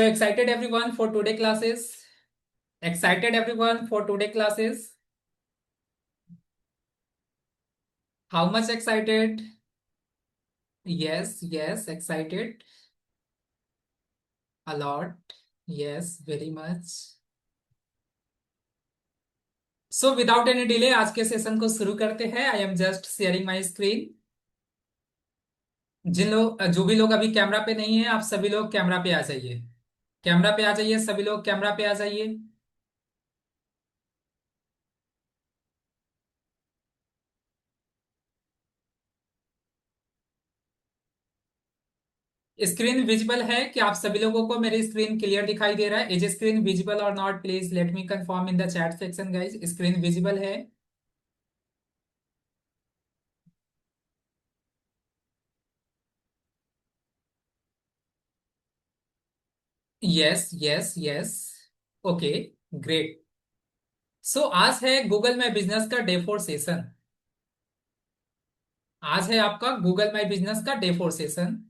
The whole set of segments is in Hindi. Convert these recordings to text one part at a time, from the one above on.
So excited everyone for today classes. Excited everyone for today classes. How much excited? Yes, yes, excited. A lot. Yes, very much. So without any delay आज के सेशन को शुरू करते हैं. I am just sharing my screen. जो भी लोग अभी कैमरा पे नहीं है, आप सभी लोग कैमरा पे आ जाइए. कैमरा पे आ जाइए, सभी लोग कैमरा पे आ जाइए. स्क्रीन विजिबल है कि आप सभी लोगों को मेरी स्क्रीन क्लियर दिखाई दे रहा है? Is screen visible or not? Please let me confirm in the chat section guys. Screen visible है? Yes yes yes. Okay, great. So आज है गूगल माई बिजनेस का डे 4 सेशन. आज है आपका गूगल माई बिजनेस का डे 4 सेशन.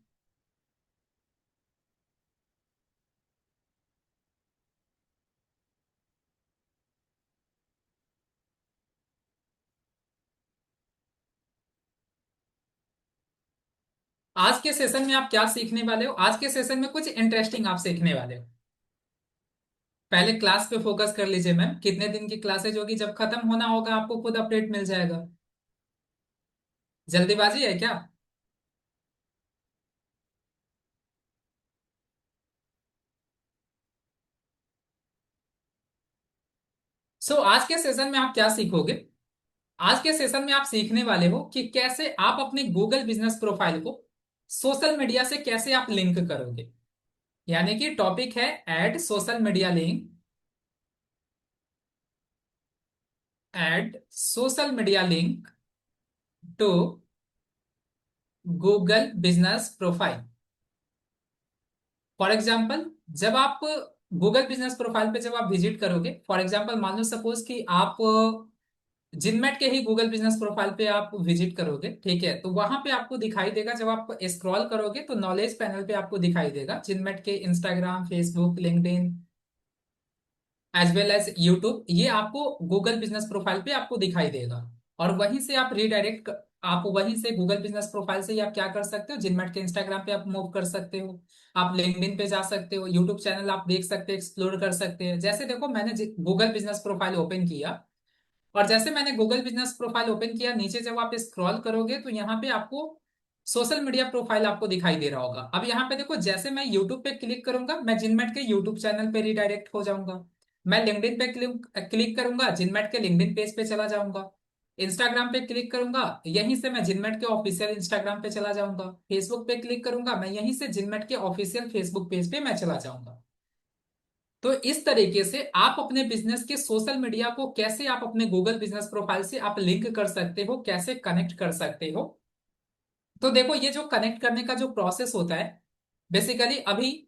आज के सेशन में आप क्या सीखने वाले हो? आज के सेशन में कुछ इंटरेस्टिंग आप सीखने वाले हो. पहले क्लास पे फोकस कर लीजिए मैम. कितने दिन की क्लासेज होगी? जब खत्म होना होगा आपको खुद अपडेट मिल जाएगा. जल्दीबाजी है क्या? आज के सेशन में आप क्या सीखोगे? आज के सेशन में आप सीखने वाले हो कि कैसे आप अपने गूगल बिजनेस प्रोफाइल को सोशल मीडिया से कैसे आप लिंक करोगे. यानी कि टॉपिक है add social media link. Add social media link to Google business profile. For example, जब आप गूगल बिजनेस प्रोफाइल पे जब आप विजिट करोगे, फॉर एग्जाम्पल मान लो सपोज कि आप जिनमेट के ही गूगल बिजनेस प्रोफाइल पे आप विजिट करोगे, ठीक है, तो वहां पे आपको दिखाई देगा, जब आप स्क्रॉल करोगे तो नॉलेज पैनल पे आपको दिखाई देगा जिनमेट के Instagram, Facebook, LinkedIn as well as YouTube, ये आपको गूगल बिजनेस प्रोफाइल पे आपको दिखाई देगा. और वहीं से आप रीडायरेक्ट, आप वहीं से गूगल बिजनेस प्रोफाइल से ही आप क्या कर सकते हो, जिनमेट के इंस्टाग्राम पे आप मूव कर सकते हो, आप लिंक्डइन पे जा सकते हो, यूट्यूब चैनल आप देख सकते हो, एक्सप्लोर कर सकते हैं. जैसे देखो, मैंने गूगल बिजनेस प्रोफाइल ओपन किया, और जैसे मैंने गूगल बिजनेस प्रोफाइल ओपन किया, नीचे जब आप स्क्रॉल करोगे तो यहाँ पे आपको सोशल मीडिया प्रोफाइल आपको दिखाई दे रहा होगा. अब यहाँ पे देखो, जैसे मैं यूट्यूब पे क्लिक करूंगा, मैं जिनमेट के यूट्यूब चैनल पे रिडायरेक्ट हो जाऊंगा. मैं लिंक्डइन पे क्लिक क्लिक करूंगा, जिनमेट के लिंक्डइन पेज पे चला जाऊंगा. इंस्टाग्राम पे क्लिक करूंगा, यहीं से मैं जिनमेट के ऑफिशियल इंस्टाग्राम पे चला जाऊंगा. फेसबुक पे क्लिक करूंगा, मैं यहीं से जिनमेट के ऑफिशियल फेसबुक पेज पे मैं चला जाऊंगा. तो इस तरीके से आप अपने बिजनेस के सोशल मीडिया को कैसे आप अपने गूगल बिजनेस प्रोफाइल से आप लिंक कर सकते हो, कैसे कनेक्ट कर सकते हो. तो देखो, ये जो कनेक्ट करने का जो प्रोसेस होता है, बेसिकली अभी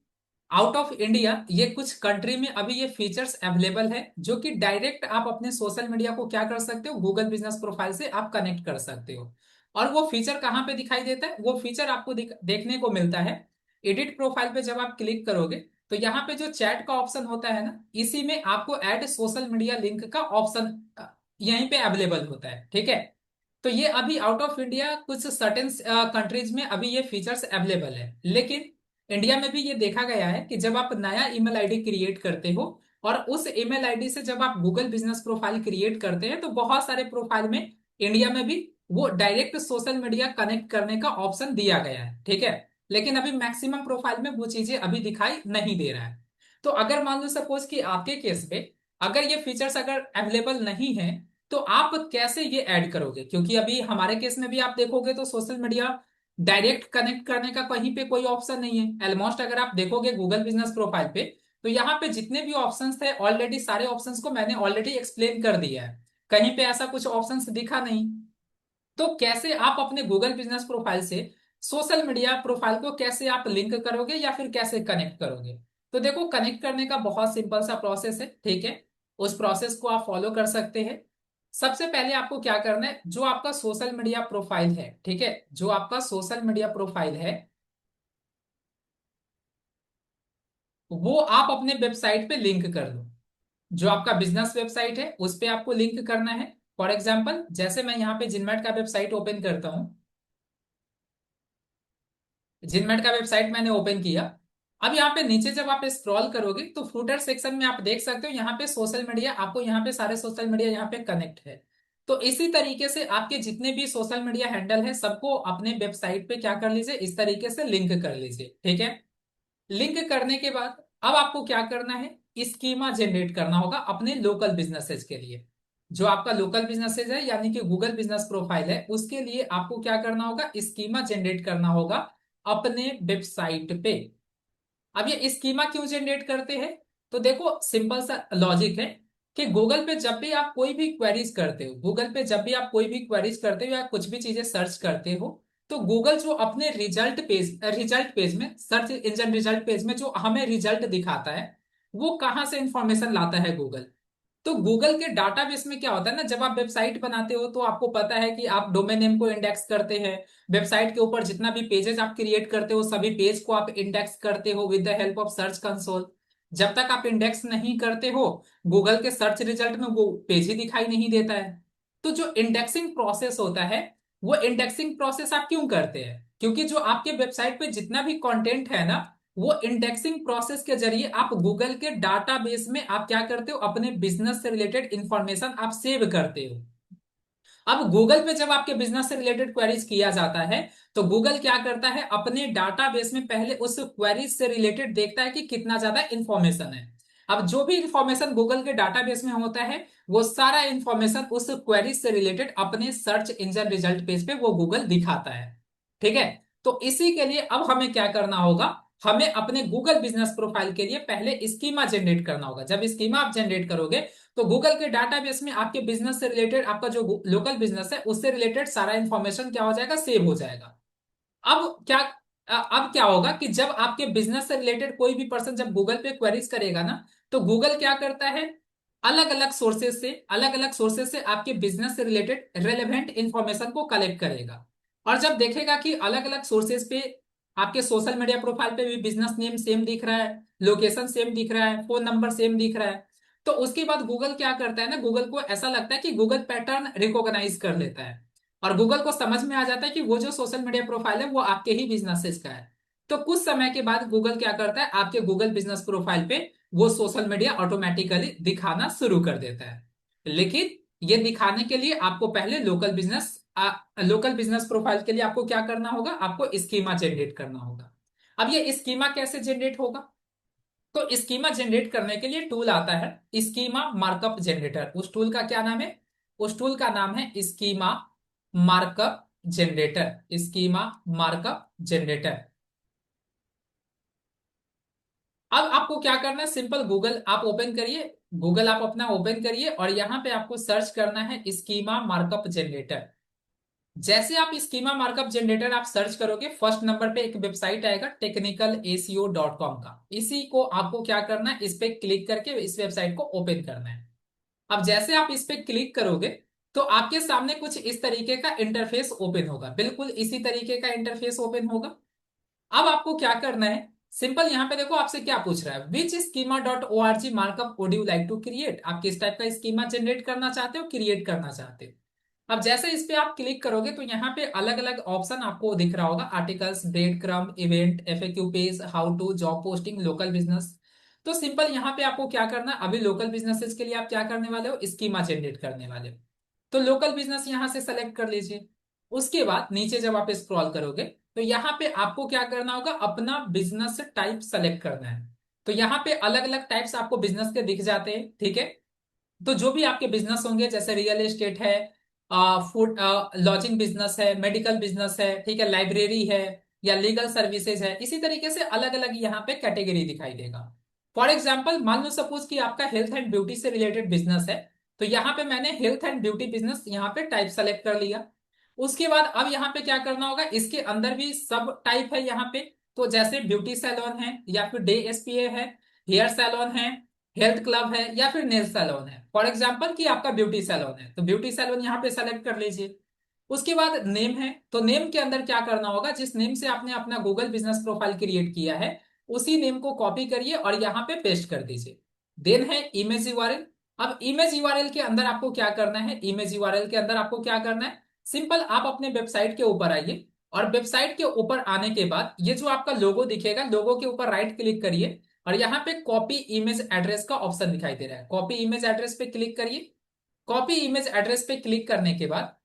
आउट ऑफ इंडिया ये कुछ कंट्री में अभी ये फीचर्स अवेलेबल है, जो कि डायरेक्ट आप अपने सोशल मीडिया को क्या कर सकते हो, गूगल बिजनेस प्रोफाइल से आप कनेक्ट कर सकते हो. और वो फीचर कहाँ पे दिखाई देता है? वो फीचर आपको देखने को मिलता है एडिट प्रोफाइल पे. जब आप क्लिक करोगे तो यहाँ पे जो चैट का ऑप्शन होता है ना, इसी में आपको ऐड सोशल मीडिया लिंक का ऑप्शन यहीं पे अवेलेबल होता है, ठीक है. तो ये अभी आउट ऑफ इंडिया कुछ सर्टेन कंट्रीज में अभी ये फीचर्स अवेलेबल है, लेकिन इंडिया में भी ये देखा गया है कि जब आप नया ईमेल आईडी क्रिएट करते हो, और उस ईमेल आईडी से जब आप गूगल बिजनेस प्रोफाइल क्रिएट करते हैं, तो बहुत सारे प्रोफाइल में इंडिया में भी वो डायरेक्ट सोशल मीडिया कनेक्ट करने का ऑप्शन दिया गया है, ठीक है. लेकिन अभी मैक्सिमम प्रोफाइल में वो चीजें अभी दिखाई नहीं दे रहा है. तो अगर मान लो सपोज कि आपके केस पे अगर ये फीचर्स अगर अवेलेबल नहीं है, तो आप कैसे ये ऐड करोगे? क्योंकि अभी हमारे केस में भी आप देखोगे तो सोशल मीडिया डायरेक्ट कनेक्ट करने का कहीं पे कोई ऑप्शन नहीं है ऑलमोस्ट. अगर आप देखोगे गूगल बिजनेस प्रोफाइल पे, तो यहाँ पे जितने भी ऑप्शंस थे ऑलरेडी, सारे ऑप्शंस को मैंने ऑलरेडी एक्सप्लेन कर दिया है. कहीं पे ऐसा कुछ ऑप्शंस दिखा नहीं. तो कैसे आप अपने गूगल बिजनेस प्रोफाइल से सोशल मीडिया प्रोफाइल को कैसे आप लिंक करोगे या फिर कैसे कनेक्ट करोगे? तो देखो, कनेक्ट करने का बहुत सिंपल सा प्रोसेस है, ठीक है. उस प्रोसेस को आप फॉलो कर सकते हैं. सबसे पहले आपको क्या करना है, जो आपका सोशल मीडिया प्रोफाइल है, ठीक है, जो आपका सोशल मीडिया प्रोफाइल है, वो आप अपने वेबसाइट पे लिंक कर दो। जो आपका बिजनेस वेबसाइट है उस पे आपको लिंक करना है। फॉर एग्जाम्पल जैसे मैं यहाँ पे जिनमेट का वेबसाइट ओपन करता हूँ। जिनमेट का वेबसाइट मैंने ओपन किया। अब यहाँ पे नीचे जब आप स्क्रॉल करोगे तो फूटर सेक्शन में आप देख सकते हो, यहाँ पे सोशल मीडिया, आपको यहाँ पे सारे सोशल मीडिया यहाँ पे कनेक्ट है। तो इसी तरीके से आपके जितने भी सोशल मीडिया हैंडल है सबको अपने वेबसाइट पे क्या कर लीजिए, इस तरीके से लिंक कर लीजिए। ठीक है। लिंक करने के बाद अब आपको क्या करना है, स्कीमा जनरेट करना होगा अपने लोकल बिजनेसेस के लिए। जो आपका लोकल बिजनेसेस है यानी कि गूगल बिजनेस प्रोफाइल है, उसके लिए आपको क्या करना होगा, स्कीमा जनरेट करना होगा अपने वेबसाइट पे। अब ये स्कीमा क्यों जनरेट करते हैं, तो देखो सिंपल सा लॉजिक है कि गूगल पे जब भी आप कोई भी क्वेरीज करते हो, गूगल पे जब भी आप कोई भी क्वेरीज करते हो या कुछ भी चीजें सर्च करते हो, तो गूगल जो अपने रिजल्ट पेज में, सर्च इंजन रिजल्ट पेज में जो हमें रिजल्ट दिखाता है, वो कहाँ से इंफॉर्मेशन लाता है, गूगल। तो गूगल के डाटाबेस में क्या होता है ना, जब आप वेबसाइट बनाते हो तो आपको पता है कि आप डोमेन नेम को इंडेक्स करते हैं। वेबसाइट के ऊपर जितना भी पेजेस आप क्रिएट करते हो सभी पेज को आप इंडेक्स करते हो with the help of search console. जब तक आप इंडेक्स नहीं करते हो गूगल के सर्च रिजल्ट में वो पेज ही दिखाई नहीं देता है। तो जो इंडेक्सिंग प्रोसेस होता है, वो इंडेक्सिंग प्रोसेस आप क्यों करते हैं, क्योंकि जो आपके वेबसाइट पे जितना भी कंटेंट है ना, वो इंडेक्सिंग प्रोसेस के जरिए आप गूगल के डाटाबेस में आप क्या करते हो, अपने बिजनेस से रिलेटेड इंफॉर्मेशन आप सेव करते हो। अब गूगल पे जब आपके बिजनेस से रिलेटेड क्वेरीज किया जाता है, तो गूगल क्या करता है, अपने डाटाबेस में पहले उस क्वेरीज से रिलेटेड देखता है कि कितना ज्यादा इंफॉर्मेशन है। अब जो भी इंफॉर्मेशन गूगल के डाटाबेस में होता है, वो सारा इंफॉर्मेशन उस क्वेरीज से रिलेटेड अपने सर्च इंजन रिजल्ट पेज पे वो गूगल दिखाता है। ठीक है। तो इसी के लिए अब हमें क्या करना होगा, हमें अपने गूगल बिजनेस प्रोफाइल के लिए पहले स्कीमा जनरेट करना होगा। जब स्कीमा आप जनरेट करोगे तो गूगल के डाटाबेस में आपके बिजनेस से रिलेटेड, आपका जो लोकल बिजनेस है उससे रिलेटेड सारा इंफॉर्मेशन क्या हो जाएगा, सेव हो जाएगा। अब क्या अब क्या होगा कि जब आपके बिजनेस से रिलेटेड कोई भी पर्सन जब गूगल पे क्वेरीज करेगा ना, तो गूगल क्या करता है, अलग अलग सोर्सेज से आपके बिजनेस से रिलेटेड रेलेवेंट इंफॉर्मेशन को कलेक्ट करेगा। और जब देखेगा कि अलग अलग सोर्सेज पे आपके सोशल मीडिया प्रोफाइल पे भी बिजनेस नेम सेम दिख रहा है, लोकेशन सेम दिख रहा है, फोन नंबर सेम दिख रहा है, तो उसके बाद गूगल क्या करता है ना, गूगल को ऐसा लगता है कि गूगल पैटर्न रिकॉग्नाइज कर लेता है। और गूगल को समझ में आ जाता है कि वो जो सोशल मीडिया प्रोफाइल है वो आपके ही बिजनेसेस का है। तो कुछ समय के बाद गूगल क्या करता है, आपके गूगल बिजनेस प्रोफाइल पे वो सोशल मीडिया ऑटोमेटिकली दिखाना शुरू कर देता है। लेकिन ये दिखाने के लिए आपको पहले लोकल बिजनेस प्रोफाइल के लिए आपको क्या करना होगा, आपको स्कीमा जनरेट करना होगा। अब ये स्कीमा कैसे जनरेट होगा, तो स्कीमा जनरेट करने के लिए टूल आता है स्कीमा मार्कअप जनरेटर। उस टूल का क्या नाम है, उस टूल का नाम है schema markup generator. Schema markup generator. अब आपको क्या करना है, सिंपल गूगल आप ओपन करिए, गूगल आप अपना ओपन करिए और यहां पे आपको सर्च करना है स्कीमा मार्कअप जनरेटर। जैसे आप स्कीमा मार्कअप जनरेटर आप सर्च करोगे, फर्स्ट नंबर पे एक वेबसाइट आएगा technicalaceo.com का। इसी को आपको क्या करना है, इस पे क्लिक करके इस वेबसाइट को ओपन करना है। अब जैसे आप इस पे क्लिक करोगे तो आपके सामने कुछ इस तरीके का इंटरफेस ओपन होगा, बिल्कुल इसी तरीके का इंटरफेस ओपन होगा। अब आपको क्या करना है, सिंपल यहाँ पे देखो आपसे क्या पूछ रहा है, which schema dot O R G markup would you like to create. आप किस टाइप का स्कीमा जनरेट करना चाहते हो, क्रिएट करना चाहते हो। अब जैसे इस पे आप क्लिक करोगे तो यहाँ पे अलग अलग ऑप्शन आपको दिख रहा होगा, articles, breadcrumb, event, FAQ page, how to, job posting, local business. तो सिंपल यहाँ पे आपको क्या करना है, अभी लोकल बिजनेसेस के लिए आप क्या करने वाले हो, स्कीमा जनरेट करने वाले हो। तो लोकल बिजनेस यहां से सेलेक्ट कर लीजिए। उसके बाद नीचे जब आप स्क्रॉल करोगे तो यहाँ पे आपको क्या करना होगा, अपना बिजनेस टाइप सेलेक्ट करना है। तो यहाँ पे अलग अलग टाइप्स आपको बिजनेस के दिख जाते हैं। ठीक है। तो जो भी आपके बिजनेस होंगे, जैसे रियल एस्टेट है, फूड लॉजिंग बिजनेस है, मेडिकल बिजनेस है, ठीक है, लाइब्रेरी है, या लीगल सर्विसेज है, इसी तरीके से अलग अलग यहाँ पे कैटेगरी दिखाई देगा। फॉर एग्जाम्पल मान लो सपोज कि आपका हेल्थ एंड ब्यूटी से रिलेटेड बिजनेस है, तो यहाँ पे मैंने हेल्थ एंड ब्यूटी बिजनेस यहाँ पे टाइप सेलेक्ट कर लिया। उसके बाद अब यहाँ पे क्या करना होगा, इसके अंदर भी सब टाइप है यहाँ पे। तो जैसे ब्यूटी सैलून है, या फिर डे एसपीए है, हेयर सैलून है, हेल्थ क्लब है, या फिर नेल सैलून है। फॉर एग्जांपल कि आपका ब्यूटी सैलून है तो ब्यूटी सैलून यहाँ पे सेलेक्ट कर लीजिए। उसके बाद नेम है, तो नेम के अंदर क्या करना होगा, जिस नेम से आपने अपना गूगल बिजनेस प्रोफाइल क्रिएट किया है उसी नेम को कॉपी करिए और यहाँ पे पेस्ट कर दीजिए। देन है इमेज यूआरएल। अब इमेज यूआरएल के अंदर आपको क्या करना है, इमेज यूआरएल के अंदर आपको क्या करना है, सिंपल आप अपने वेबसाइट के ऊपर आइए और वेबसाइट के ऊपर आने के बाद ये जो आपका लोगो दिखेगा, लोगो के ऊपर राइट क्लिक करिए और यहाँ पे कॉपी इमेज एड्रेस का ऑप्शन दिखाई दे रहा है, कॉपी इमेज एड्रेस पे क्लिक करिए। कॉपी इमेज एड्रेस पे क्लिक करने के बाद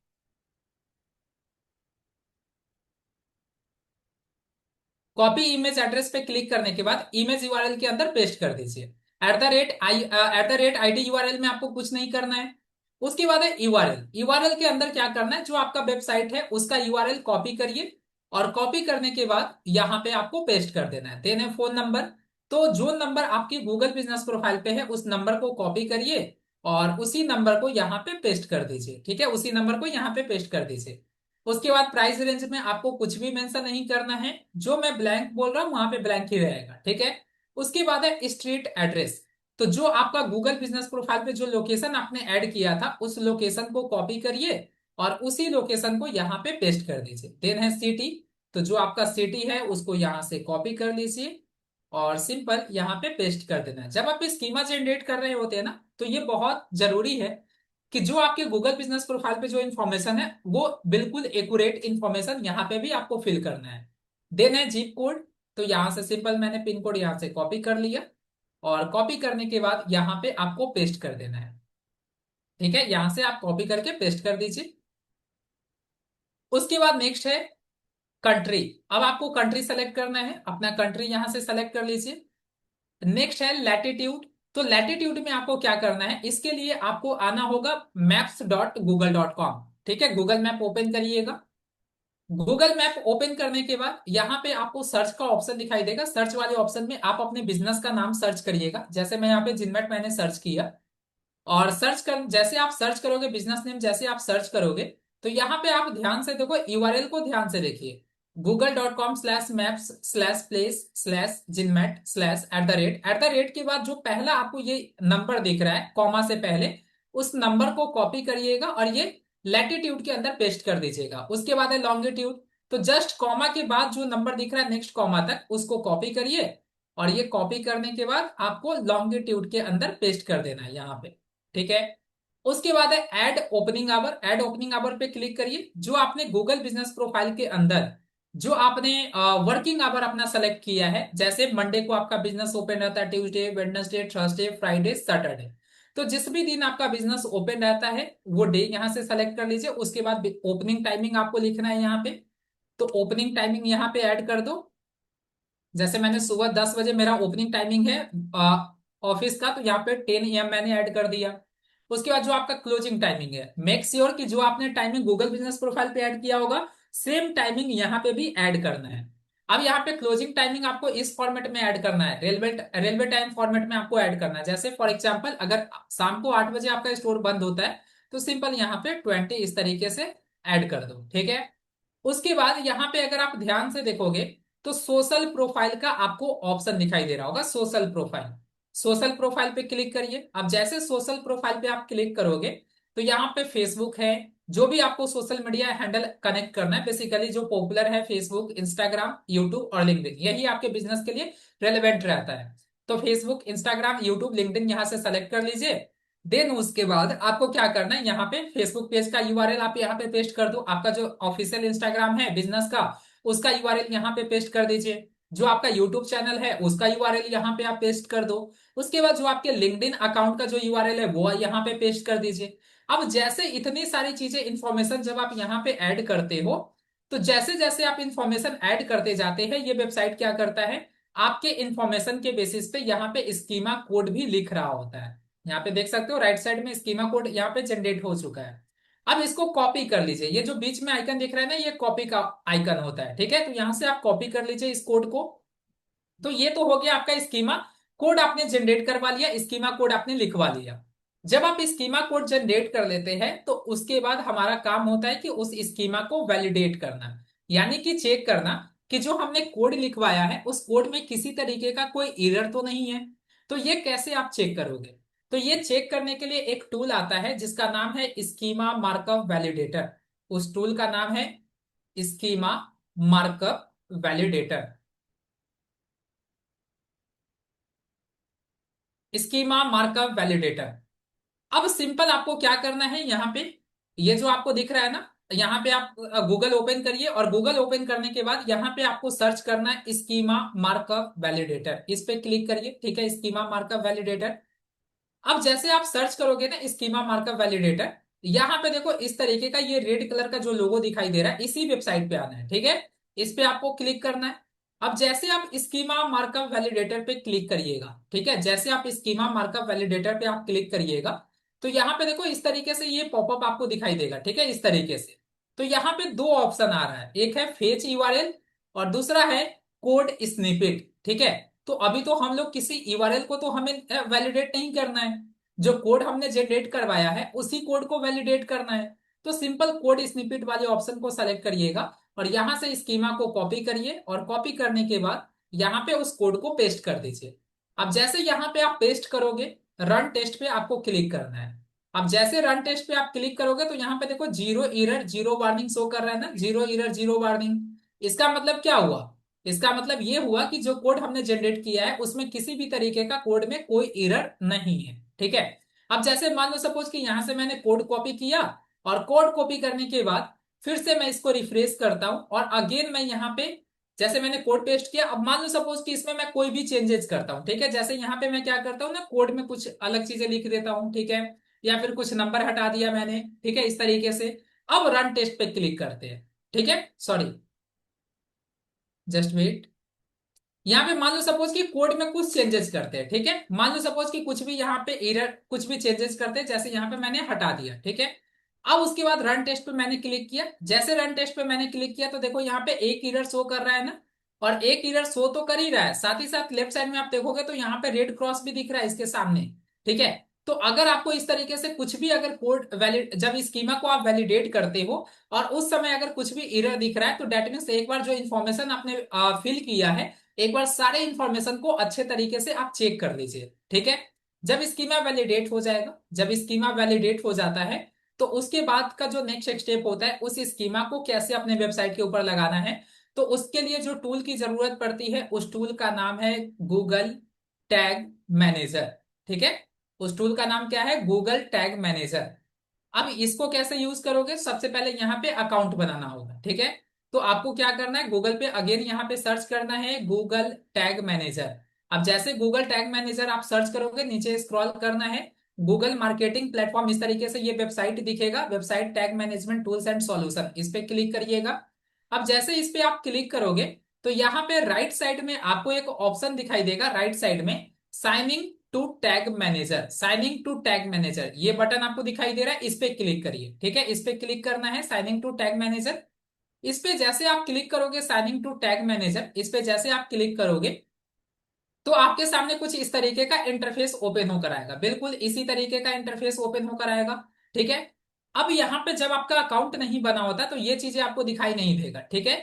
कॉपी इमेज एड्रेस पे क्लिक करने के बाद इमेज यूआरएल के अंदर पेस्ट कर दीजिए। @ID यूआरएल में आपको कुछ नहीं करना है। उसके बाद है यूआरएल। यूआरएल के अंदर क्या करना है, जो आपका वेबसाइट है उसका यूआरएल कॉपी करिए और कॉपी करने के बाद यहाँ पे आपको पेस्ट कर देना है। देन है फोन नंबर। तो जो नंबर आपकी गूगल बिजनेस प्रोफाइल पे है उस नंबर को कॉपी करिए और उसी नंबर को यहाँ पे पेस्ट कर दीजिए। ठीक है, उसी नंबर को यहाँ पे पेस्ट कर दीजिए। उसके बाद प्राइस रेंज में आपको कुछ भी मेंशन नहीं करना है, जो मैं ब्लैंक बोल रहा हूं वहां पे ब्लैंक ही रहेगा। ठीक है। उसके बाद है स्ट्रीट एड्रेस। तो जो आपका गूगल बिजनेस प्रोफाइल पे जो लोकेशन आपने ऐड किया था उस लोकेशन को कॉपी करिए और उसी लोकेशन को यहाँ पे पेस्ट कर दीजिए। देन है सिटी। तो जो आपका सिटी है उसको यहाँ से कॉपी कर लीजिए और सिंपल यहाँ पे पेस्ट कर देना है। जब आप स्कीमा जनरेट कर रहे होते हैं ना, तो ये बहुत जरूरी है कि जो आपके गूगल बिजनेस प्रोफाइल पे जो इन्फॉर्मेशन है वो बिल्कुल एक्यूरेट इन्फॉर्मेशन यहाँ पे भी आपको फिल करना है। देन है जिप कोड। तो यहाँ से सिंपल मैंने पिन कोड यहाँ से कॉपी कर लिया और कॉपी करने के बाद यहाँ पे आपको पेस्ट कर देना है। ठीक है, यहाँ से आप कॉपी करके पेस्ट कर दीजिए। उसके बाद नेक्स्ट है कंट्री। अब आपको कंट्री सेलेक्ट करना है, अपना कंट्री यहाँ से सेलेक्ट कर लीजिए। नेक्स्ट है लैटिट्यूड। तो लैटिट्यूड में आपको क्या करना है, इसके लिए आपको आना होगा maps.google.com। ठीक है, गूगल मैप ओपन करिएगा। गूगल मैप ओपन करने के बाद यहाँ पे आपको सर्च का ऑप्शन दिखाई देगा। सर्च वाले ऑप्शन में आप अपने बिजनेस का नाम सर्च करिएगा। जैसे मैं यहाँ पे जिनमेट मैंने सर्च किया और सर्च कर, जैसे आप सर्च करोगे बिजनेस नेम, जैसे आप सर्च करोगे तो यहाँ पे आप ध्यान से देखो, यूआरएल को ध्यान से देखिए। google.com/maps/place/jinmat/@@। के बाद जो पहला आपको ये नंबर दिख रहा है कॉमा से पहले, उस नंबर को कॉपी करिएगा और ये लैटिट्यूड के अंदर पेस्ट कर दीजिएगा। उसके बाद है लॉन्गिट्यूड। तो जस्ट कॉमा के बाद जो नंबर दिख रहा है नेक्स्ट कॉमा तक उसको कॉपी करिए और ये कॉपी करने के बाद आपको लॉन्गिट्यूड के अंदर पेस्ट कर देना है यहाँ पे। ठीक है। उसके बाद है add opening hour. Add opening hour पे क्लिक करिए। जो आपने गूगल बिजनेस प्रोफाइल के अंदर जो आपने वर्किंग आवर अपना सेलेक्ट किया है, जैसे मंडे को आपका बिजनेस ओपन रहता है, Tuesday, Wednesday, Thursday, Friday, Saturday. तो जिस भी दिन आपका बिजनेस ओपन रहता है वो डे यहाँ से सेलेक्ट कर लीजिए। उसके बाद ओपनिंग टाइमिंग आपको लिखना है यहाँ पे। तो ओपनिंग टाइमिंग यहाँ पे ऐड कर दो। जैसे मैंने सुबह 10 बजे मेरा ओपनिंग टाइमिंग है ऑफिस का, तो यहाँ पे 10 AM मैंने ऐड कर दिया। उसके बाद जो आपका क्लोजिंग टाइमिंग है, मेक श्योर कि जो आपने टाइमिंग गूगल बिजनेस प्रोफाइल पे ऐड किया होगा सेम टाइमिंग यहाँ पे भी ऐड करना है। अब यहाँ पे क्लोजिंग टाइमिंग आपको इस फॉर्मेट में ऐड करना है, रेलवे रेलवे टाइम फॉर्मेट में आपको ऐड करना है। जैसे फॉर एग्जाम्पल अगर शाम को 8 बजे आपका स्टोर बंद होता है तो सिंपल यहाँ पे 20 इस तरीके से ऐड कर दो। ठीक है। उसके बाद यहाँ पे अगर आप ध्यान से देखोगे तो सोशल प्रोफाइल का आपको ऑप्शन दिखाई दे रहा होगा, सोशल प्रोफाइल। सोशल प्रोफाइल पे क्लिक करिए। अब जैसे सोशल प्रोफाइल पे आप क्लिक करोगे तो यहाँ पे फेसबुक है, जो भी आपको सोशल मीडिया हैंडल कनेक्ट करना है, बेसिकली जो पॉपुलर है फेसबुक, इंस्टाग्राम, यूट्यूब और लिंक्डइन, यही आपके बिजनेस के लिए रेलेवेंट रहता है। तो फेसबुक, इंस्टाग्राम, यूट्यूब, लिंक्डइन यहाँ से सेलेक्ट कर लीजिए। देन उसके बाद आपको क्या करना है, यहाँ पे फेसबुक पेज का यूआरएल आप यहाँ पे पेस्ट कर दो। आपका जो ऑफिशियल इंस्टाग्राम है बिजनेस का उसका यूआरएल यहाँ पे पेस्ट कर दीजिए। जो आपका यूट्यूब चैनल है उसका यूआरएल यहाँ पे आप पेस्ट कर दो। उसके बाद जो आपके लिंक्डइन अकाउंट का जो यूआरएल है वो यहाँ पे पेस्ट कर दीजिए। अब जैसे इतनी सारी चीजें इंफॉर्मेशन जब आप यहाँ पे ऐड करते हो, तो जैसे जैसे आप इंफॉर्मेशन ऐड करते जाते हैं ये वेबसाइट क्या करता है, आपके इंफॉर्मेशन के बेसिस पे यहाँ पे स्कीमा कोड भी लिख रहा होता है। यहाँ पे देख सकते हो राइट साइड में स्कीमा कोड यहाँ पे जनरेट हो चुका है। अब इसको कॉपी कर लीजिए। ये जो बीच में आइकन दिख रहा है ना, ये कॉपी का आइकन होता है। ठीक है, तो यहां से आप कॉपी कर लीजिए इस कोड को। तो ये तो हो गया आपका स्कीमा कोड, आपने जनरेट करवा लिया, स्कीमा कोड आपने लिखवा लिया। जब आप स्कीमा कोड जनरेट कर लेते हैं तो उसके बाद हमारा काम होता है कि उस स्कीमा को वैलिडेट करना, यानी कि चेक करना कि जो हमने कोड लिखवाया है उस कोड में किसी तरीके का कोई एरर तो नहीं है। तो ये कैसे आप चेक करोगे, तो ये चेक करने के लिए एक टूल आता है जिसका नाम है स्कीमा मार्कअप वैलिडेटर। उस टूल का नाम है schema markup validator. Schema markup validator. अब सिंपल आपको क्या करना है यहाँ पे, ये जो आपको दिख रहा है ना, यहाँ पे आप गूगल ओपन करिए, और गूगल ओपन करने के बाद यहाँ पे आपको सर्च करना है स्कीमा मार्कअप वैलिडेटर, इस पे क्लिक करिए। ठीक है, स्कीमा मार्कअप वैलिडेटर। अब जैसे आप सर्च करोगे ना स्कीमा मार्कअप वैलिडेटर, यहाँ पे देखो इस तरीके का ये रेड कलर का जो लोगो दिखाई दे रहा है, इसी वेबसाइट पे आना है। ठीक है, इस पे आपको क्लिक करना है। अब जैसे आप स्कीमा मार्कअप वैलिडेटर पे क्लिक करिएगा, ठीक है, जैसे आप स्कीमा मार्कअप वैलिडेटर पे आप क्लिक करिएगा, तो यहाँ पे देखो इस तरीके से ये पॉपअप आपको दिखाई देगा। ठीक है, इस तरीके से। तो यहाँ पे दो ऑप्शन आ रहा है, एक है फेच यूआरएल और दूसरा है कोड स्निपेट। ठीक है, तो अभी तो हम लोग किसी यूआरएल को तो हमें वैलिडेट नहीं करना है, जो कोड हमने जनरेट करवाया है उसी कोड को वैलिडेट करना है। तो सिंपल कोड स्निपेट वाले ऑप्शन को सेलेक्ट करिएगा, और यहां से स्कीमा को कॉपी करिए, और कॉपी करने के बाद यहाँ पे उस कोड को पेस्ट कर दीजिए। अब जैसे यहाँ पे आप पेस्ट करोगे, रन टेस्ट पे आपको क्लिक करना है। अब जैसे रन टेस्ट पे आप क्लिक करोगे तो यहाँ पे देखो zero error zero warning show कर रहा है ना, जीरो एरर जीरो वार्निंग। इसका मतलब क्या हुआ? इसका मतलब ये हुआ कि जो कोड हमने जनरेट किया है उसमें किसी भी तरीके का कोड में कोई एरर नहीं है। ठीक है, अब जैसे मान लो सपोज कि यहां से मैंने कोड कॉपी किया, और कोड कॉपी करने के बाद फिर से मैं इसको रिफ्रेश करता हूं, और अगेन मैं यहाँ पे जैसे मैंने कोड पेस्ट किया, अब मान लो सपोज कि इसमें मैं कोई भी चेंजेस करता हूं। ठीक है, जैसे यहाँ पे मैं क्या करता हूँ ना, कोड में कुछ अलग चीजें लिख देता हूँ। ठीक है, या फिर कुछ नंबर हटा दिया मैंने। ठीक है, इस तरीके से। अब रन टेस्ट पे क्लिक करते हैं। ठीक है, सॉरी, जस्ट वेट। यहाँ पे मान लो सपोज कि कोड में कुछ चेंजेस करते हैं। ठीक है, मान लो सपोज कि कुछ भी यहाँ पे एरर कुछ भी चेंजेस करते हैं, जैसे यहाँ पे मैंने हटा दिया। ठीक है, अब उसके बाद रन टेस्ट पे मैंने क्लिक किया, जैसे रन टेस्ट पे मैंने क्लिक किया तो देखो यहाँ पे एक एरर शो कर रहा है ना, और एक एरर शो तो कर ही रहा है, साथ ही साथ लेफ्ट साइड में आप देखोगे तो यहाँ पे रेड क्रॉस भी दिख रहा है इसके सामने। ठीक है, तो अगर आपको इस तरीके से कुछ भी अगर कोड वैलिड, जब स्कीमा को आप वैलिडेट करते हो और उस समय अगर कुछ भी एरर दिख रहा है, तो डेट मीन्स एक बार जो इन्फॉर्मेशन आपने फिल किया है, एक बार सारे इंफॉर्मेशन को अच्छे तरीके से आप चेक कर लीजिए। ठीक है, जब स्कीमा वैलिडेट हो जाएगा, जब स्कीमा वैलिडेट हो जाता है, तो उसके बाद का जो नेक्स्ट स्टेप होता है, उस स्कीमा को कैसे अपने वेबसाइट के ऊपर लगाना है, तो उसके लिए जो टूल की जरूरत पड़ती है उस टूल का नाम है गूगल टैग मैनेजर। ठीक है, उस टूल का नाम क्या है? Google tag manager. अब इसको कैसे यूज करोगे? सबसे पहले यहाँ पे अकाउंट बनाना होगा। ठीक है, तो आपको क्या करना है, गूगल पे अगेन यहाँ पे सर्च करना है गूगल टैग मैनेजर। अब जैसे गूगल टैग मैनेजर आप सर्च करोगे, नीचे स्क्रॉल करना है, गूगल मार्केटिंग प्लेटफॉर्म, इस तरीके से ये वेबसाइट दिखेगा, website tag management tools and solution, इस पे क्लिक करिएगा। अब जैसे इस पे आप क्लिक करोगे, तो यहाँ पे राइट साइड में आपको एक ऑप्शन दिखाई देगा, राइट साइड में signing to tag manager, signing to tag manager, ये बटन आपको दिखाई दे रहा है, इस पे क्लिक करिए। ठीक है, इस पे क्लिक करना है, साइनिंग टू टैग मैनेजर। इस पे जैसे आप क्लिक करोगे, साइनिंग टू टैग मैनेजर, इस पे जैसे आप क्लिक करोगे, तो आपके सामने कुछ इस तरीके का इंटरफेस ओपन होकर आएगा, बिल्कुल इसी तरीके का इंटरफेस ओपन होकर आएगा। ठीक है, अब यहाँ पे जब आपका अकाउंट नहीं बना होता तो ये चीजें आपको दिखाई नहीं देगा। ठीक है,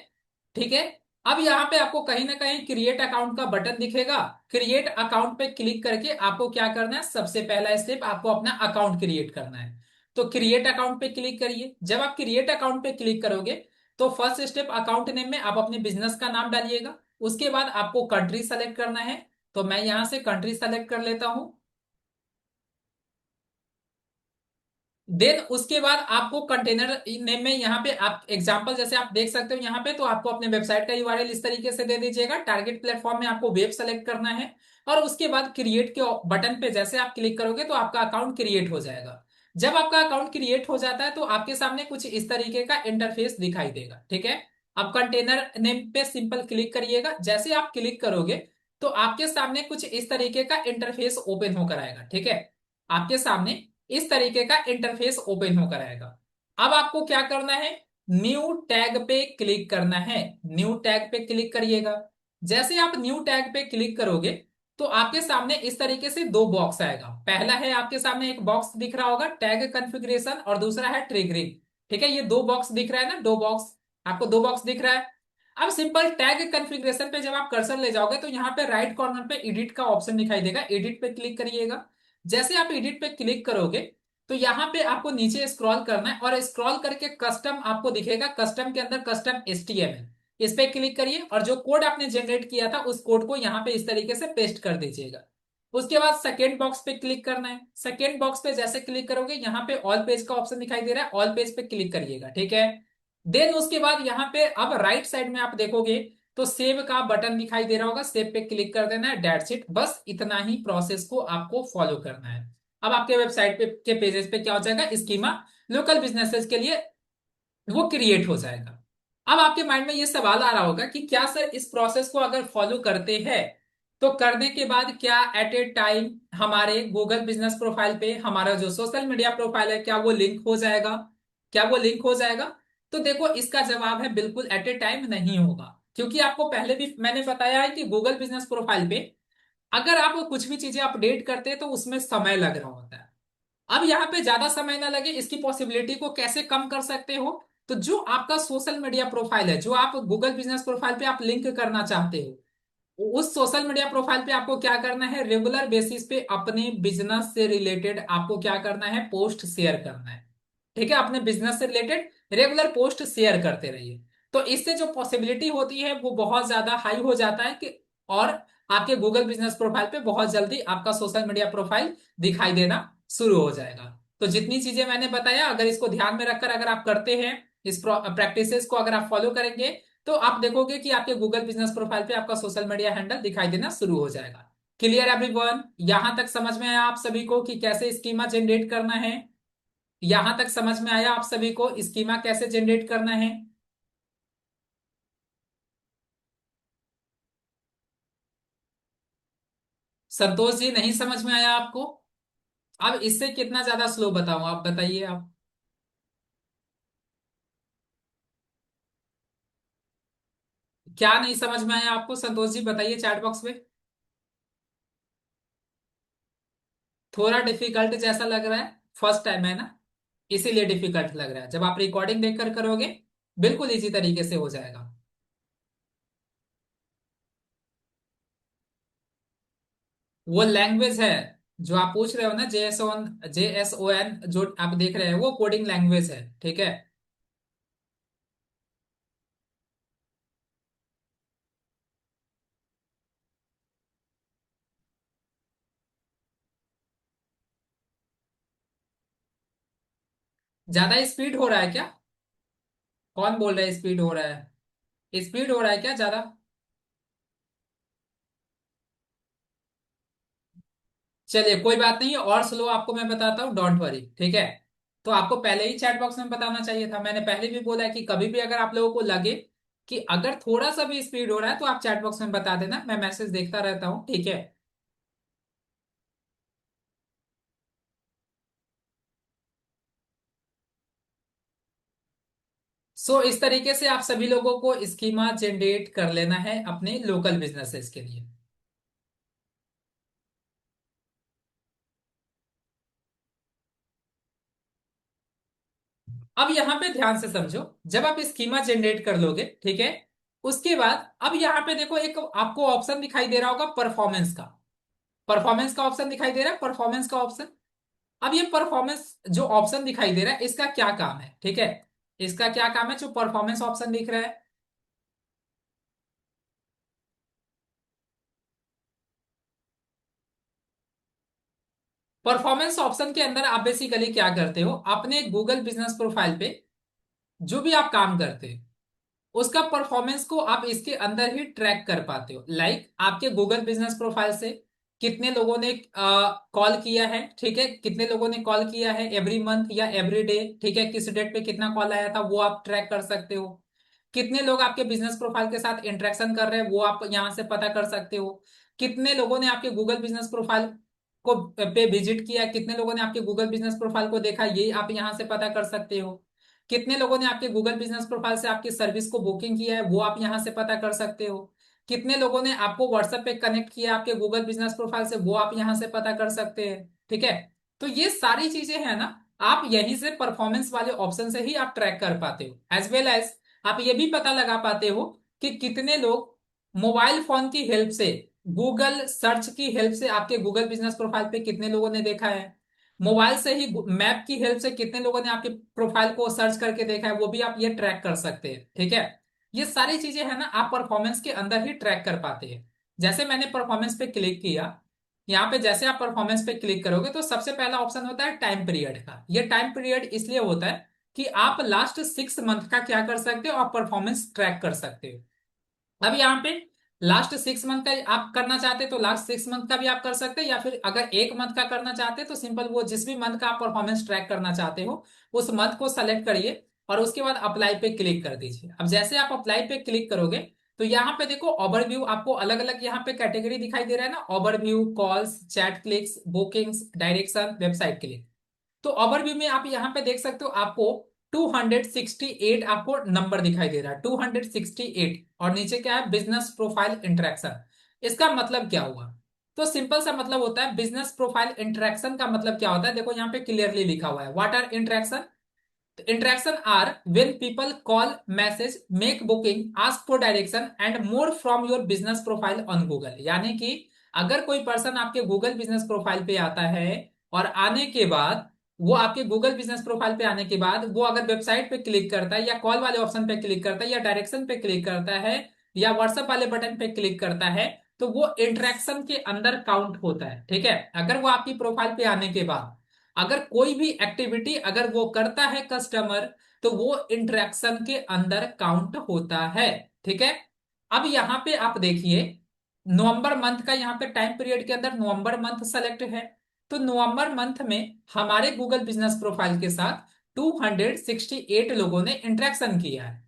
ठीक है, अब यहाँ पे आपको कहीं ना कहीं क्रिएट अकाउंट का बटन दिखेगा, क्रिएट अकाउंट पे क्लिक करके आपको क्या करना है, सबसे पहला स्टेप आपको अपना अकाउंट क्रिएट करना है। तो क्रिएट अकाउंट पे क्लिक करिए, जब आप क्रिएट अकाउंट पे क्लिक करोगे, तो फर्स्ट स्टेप अकाउंट नेम में आप अपने बिजनेस का नाम डालिएगा। उसके बाद आपको कंट्री सेलेक्ट करना है, तो मैं यहां से कंट्री सेलेक्ट कर लेता हूं। देन उसके बाद आपको कंटेनर नेम में यहाँ पे आप एग्जांपल जैसे आप देख सकते हो यहाँ पे, तो आपको अपने वेबसाइट का यूआरएल इस तरीके से दे दीजिएगा। टारगेट प्लेटफॉर्म में आपको वेब सेलेक्ट करना है, और उसके बाद क्रिएट के बटन पे जैसे आप क्लिक करोगे तो आपका अकाउंट क्रिएट हो जाएगा। जब आपका अकाउंट क्रिएट हो जाता है तो आपके सामने कुछ इस तरीके का इंटरफेस दिखाई देगा। ठीक है, अब कंटेनर नेम पे सिंपल क्लिक करिएगा, जैसे आप क्लिक करोगे तो आपके सामने कुछ इस तरीके का इंटरफेस ओपन होकर आएगा। ठीक है, आपके सामने इस तरीके का इंटरफेस ओपन होकर आएगा। अब आपको क्या करना है, न्यू टैग पे क्लिक करना है, न्यू टैग पे क्लिक करिएगा। जैसे आप न्यू टैग पे क्लिक करोगे, तो आपके सामने इस तरीके से दो बॉक्स आएगा। पहला है आपके सामने एक बॉक्स दिख रहा होगा टैग कॉन्फ़िगरेशन, और दूसरा है ट्रिगरिंग। ठीक है, ये दो बॉक्स दिख रहा है ना, दो बॉक्स, आपको दो बॉक्स दिख रहा है। अब सिंपल टैग कॉन्फ़िगरेशन पे जब आप कर्सर ले जाओगे तो यहाँ पे राइट कॉर्नर पे एडिट का ऑप्शन दिखाई देगा, एडिट पे क्लिक करिएगा। जैसे आप एडिट पे क्लिक करोगे, तो यहाँ पे आपको नीचे स्क्रॉल करना है, और स्क्रॉल करके कस्टम आपको दिखेगा, कस्टम के अंदर कस्टम HTML, इस पे क्लिक करिए, और जो कोड आपने जनरेट किया था उस कोड को यहाँ पे इस तरीके से पेस्ट कर दीजिएगा। उसके बाद सेकेंड बॉक्स पे क्लिक करना है। सेकेंड बॉक्स पे जैसे क्लिक करोगे यहाँ पे ऑल पेज का ऑप्शन दिखाई दे रहा है, ऑल पेज पे क्लिक करिएगा, ठीक है। देन उसके बाद यहाँ पे अब राइट साइड में आप देखोगे तो सेव का बटन दिखाई दे रहा होगा, सेव पे क्लिक कर देना है, डेट्स इट। बस इतना ही प्रोसेस को आपको फॉलो करना है। अब आपके वेबसाइट पे के पेजेस पे क्या हो जाएगा, स्कीमा लोकल बिजनेसेस के लिए वो क्रिएट हो जाएगा। अब आपके माइंड में ये सवाल आ रहा होगा कि क्या सर इस प्रोसेस को अगर फॉलो करते हैं तो करने के बाद क्या एट ए टाइम हमारे गूगल बिजनेस प्रोफाइल पे हमारा जो सोशल मीडिया प्रोफाइल है क्या वो लिंक हो जाएगा, क्या वो लिंक हो जाएगा? तो देखो इसका जवाब है बिल्कुल एट ए टाइम नहीं होगा, क्योंकि आपको पहले भी मैंने बताया है कि गूगल बिजनेस प्रोफाइल पे अगर आप कुछ भी चीजें अपडेट करते हैं तो उसमें समय लग रहा होता है। अब यहाँ पे ज्यादा समय ना लगे इसकी पॉसिबिलिटी को कैसे कम कर सकते हो? तो जो आपका सोशल मीडिया प्रोफाइल है, जो आप गूगल बिजनेस प्रोफाइल पे आप लिंक करना चाहते हो, उस सोशल मीडिया प्रोफाइल पे आपको क्या करना है, रेगुलर बेसिस पे अपने बिजनेस से रिलेटेड आपको क्या करना है, पोस्ट शेयर करना है। ठीक है, अपने बिजनेस से रिलेटेड रेगुलर पोस्ट शेयर करते रहिए। तो इससे जो पॉसिबिलिटी होती है वो बहुत ज्यादा हाई हो जाता है कि और आपके गूगल बिजनेस प्रोफाइल पे बहुत जल्दी आपका सोशल मीडिया प्रोफाइल दिखाई देना शुरू हो जाएगा। तो जितनी चीजें मैंने बताया अगर इसको ध्यान में रखकर अगर आप करते हैं, इस प्रैक्टिसेस को अगर आप फॉलो करेंगे तो आप देखोगे कि आपके गूगल बिजनेस प्रोफाइल पे आपका सोशल मीडिया हैंडल दिखाई देना शुरू हो जाएगा। Clear everyone? यहां तक समझ में आया आप सभी को कि कैसे स्कीमा जनरेट करना है? यहां तक समझ में आया आप सभी को स्कीमा कैसे जनरेट करना है? संतोष जी नहीं समझ में आया आपको? अब इससे कितना ज्यादा स्लो बताऊं, आप बताइए आप। क्या नहीं समझ में आया आपको संतोष जी, बताइए चैट बॉक्स में। थोड़ा डिफिकल्ट जैसा लग रहा है, फर्स्ट टाइम है ना, इसीलिए डिफिकल्ट लग रहा है। जब आप रिकॉर्डिंग देखकर करोगे बिल्कुल इजी तरीके से हो जाएगा। वो लैंग्वेज है जो आप पूछ रहे हो ना, JSON जो आप देख रहे हैं वो कोडिंग लैंग्वेज है, ठीक है। ज्यादा स्पीड हो रहा है क्या? कौन बोल रहा है स्पीड हो रहा है? स्पीड हो रहा है क्या ज्यादा? चलिए कोई बात नहीं, और स्लो आपको मैं बताता हूँ, डोंट वरी, ठीक है। तो आपको पहले ही चैट बॉक्स में बताना चाहिए था, मैंने पहले भी बोला है कि कभी भी अगर आप लोगों को लगे कि अगर थोड़ा सा भी स्पीड हो रहा है तो आप चैट बॉक्स में बता देना, मैं मैसेज देखता रहता हूँ, ठीक है। सो इस तरीके से आप सभी लोगों को स्कीमा जनरेट कर लेना है अपने लोकल बिजनेसेस के लिए। अब यहां पे ध्यान से समझो, जब आप स्कीमा जनरेट कर लोगे, ठीक है, उसके बाद अब यहां पे देखो एक आपको ऑप्शन दिखाई दे रहा होगा परफॉर्मेंस का। परफॉर्मेंस का ऑप्शन दिखाई दे रहा है, परफॉर्मेंस का ऑप्शन। अब ये परफॉर्मेंस जो ऑप्शन दिखाई दे रहा है इसका क्या काम है, ठीक है, इसका क्या काम है जो परफॉर्मेंस ऑप्शन दिख रहा है? परफॉर्मेंस ऑप्शन के अंदर आप बेसिकली क्या करते हो, अपने गूगल बिजनेस प्रोफाइल पे जो भी आप काम करते हैं उसका परफॉर्मेंस को आप इसके अंदर ही ट्रैक कर पाते हो। लाइक आपके गूगल बिजनेस प्रोफाइल से कितने लोगों ने कॉल किया है, ठीक है, कितने लोगों ने कॉल किया है एवरी मंथ या एवरी डे, ठीक है, किस डेट पे कितना कॉल आया था वो आप ट्रैक कर सकते हो। कितने लोग आपके बिजनेस प्रोफाइल के साथ इंटरेक्शन कर रहे हैं वो आप यहां से पता कर सकते हो। कितने लोगों ने आपके गूगल बिजनेस प्रोफाइल को पे विजिट किया, कितने लोगों ने आपके गूगल बिजनेस प्रोफाइल को देखा, ये आप यहां से पता कर सकते हो। कितने लोगों ने आपके गूगल बिजनेस प्रोफाइल से आपकी सर्विस को बुकिंग किया है वो आप यहां से पता कर सकते हो। कितने लोगों ने आपको व्हाट्सएप पे कनेक्ट किया आपके गूगल बिजनेस प्रोफाइल से वो आप यहां से पता कर सकते हैं, ठीक है। तो ये सारी चीजें हैं ना, आप यहीं से परफॉर्मेंस वाले ऑप्शन से ही आप ट्रैक कर पाते हो। एज वेल एज आप ये भी पता लगा पाते हो कि कितने लोग मोबाइल फोन की हेल्प से, गूगल सर्च की हेल्प से आपके गूगल बिजनेस प्रोफाइल पे कितने लोगों ने देखा है। मोबाइल से ही मैप की हेल्प से कितने लोगों ने आपके प्रोफाइल को सर्च करके देखा है वो भी आप ये ट्रैक कर सकते हैं, ठीक है। ये सारी चीजें है ना आप परफॉर्मेंस के अंदर ही ट्रैक कर पाते हैं। जैसे मैंने परफॉर्मेंस पे क्लिक किया, यहाँ पे जैसे आप परफॉर्मेंस पे क्लिक करोगे तो सबसे पहला ऑप्शन होता है टाइम पीरियड का। ये टाइम पीरियड इसलिए होता है कि आप लास्ट 6 मंथ का क्या कर सकते हो, आप परफॉर्मेंस ट्रैक कर सकते हो। अब यहाँ पे लास्ट 6 मंथ का आप करना चाहते हैं तो लास्ट 6 मंथ का भी आप कर सकते हैं, या फिर अगर 1 मंथ का करना चाहते हैं तो सिंपल वो जिस भी मंथ का आप परफॉर्मेंस ट्रैक करना चाहते हो उस मंथ को सेलेक्ट करिए और उसके बाद अप्लाई पे क्लिक कर दीजिए। अब जैसे आप अप्लाई पे क्लिक करोगे तो यहाँ पे देखो ओवरव्यू, आपको अलग अलग यहाँ पे कैटेगरी दिखाई दे रहा है ना, overview, calls, chat clicks, bookings, direction, website click. तो ओवरव्यू में आप यहाँ पे देख सकते हो आपको 268 आपको नंबर दिखाई दे रहा है, 268। और नीचे क्या है, बिजनेस प्रोफाइल इंटरेक्शन। इसका मतलब क्या हुआ? तो सिंपल सा मतलब होता है बिजनेस प्रोफाइल इंटरेक्शन का मतलब क्या होता है, देखो यहाँ पे क्लियरली लिखा हुआ है, what are interaction. Interaction are when people call, message, make booking, ask for direction and more from your business profile on Google। यानी कि अगर कोई पर्सन आपके गूगल बिजनेस प्रोफाइल पे आता है और आने के बाद वो आपके गूगल बिजनेस प्रोफाइल पे आने के बाद वो अगर वेबसाइट पे क्लिक करता है या कॉल वाले ऑप्शन पे क्लिक करता है या डायरेक्शन पे क्लिक करता है या व्हाट्सएप वाले बटन पे क्लिक करता है तो वो इंटरेक्शन के अंदर काउंट होता है। ठीक है, अगर वो आपकी प्रोफाइल पे आने के बाद अगर कोई भी एक्टिविटी अगर वो करता है कस्टमर तो वो इंटरेक्शन के अंदर काउंट होता है। ठीक है, अब यहां पे आप देखिए नवंबर मंथ का यहाँ पे टाइम पीरियड के अंदर नवंबर मंथ सेलेक्ट है। तो नवंबर मंथ में हमारे गूगल बिजनेस प्रोफाइल के साथ 268 लोगों ने इंटरेक्शन किया है।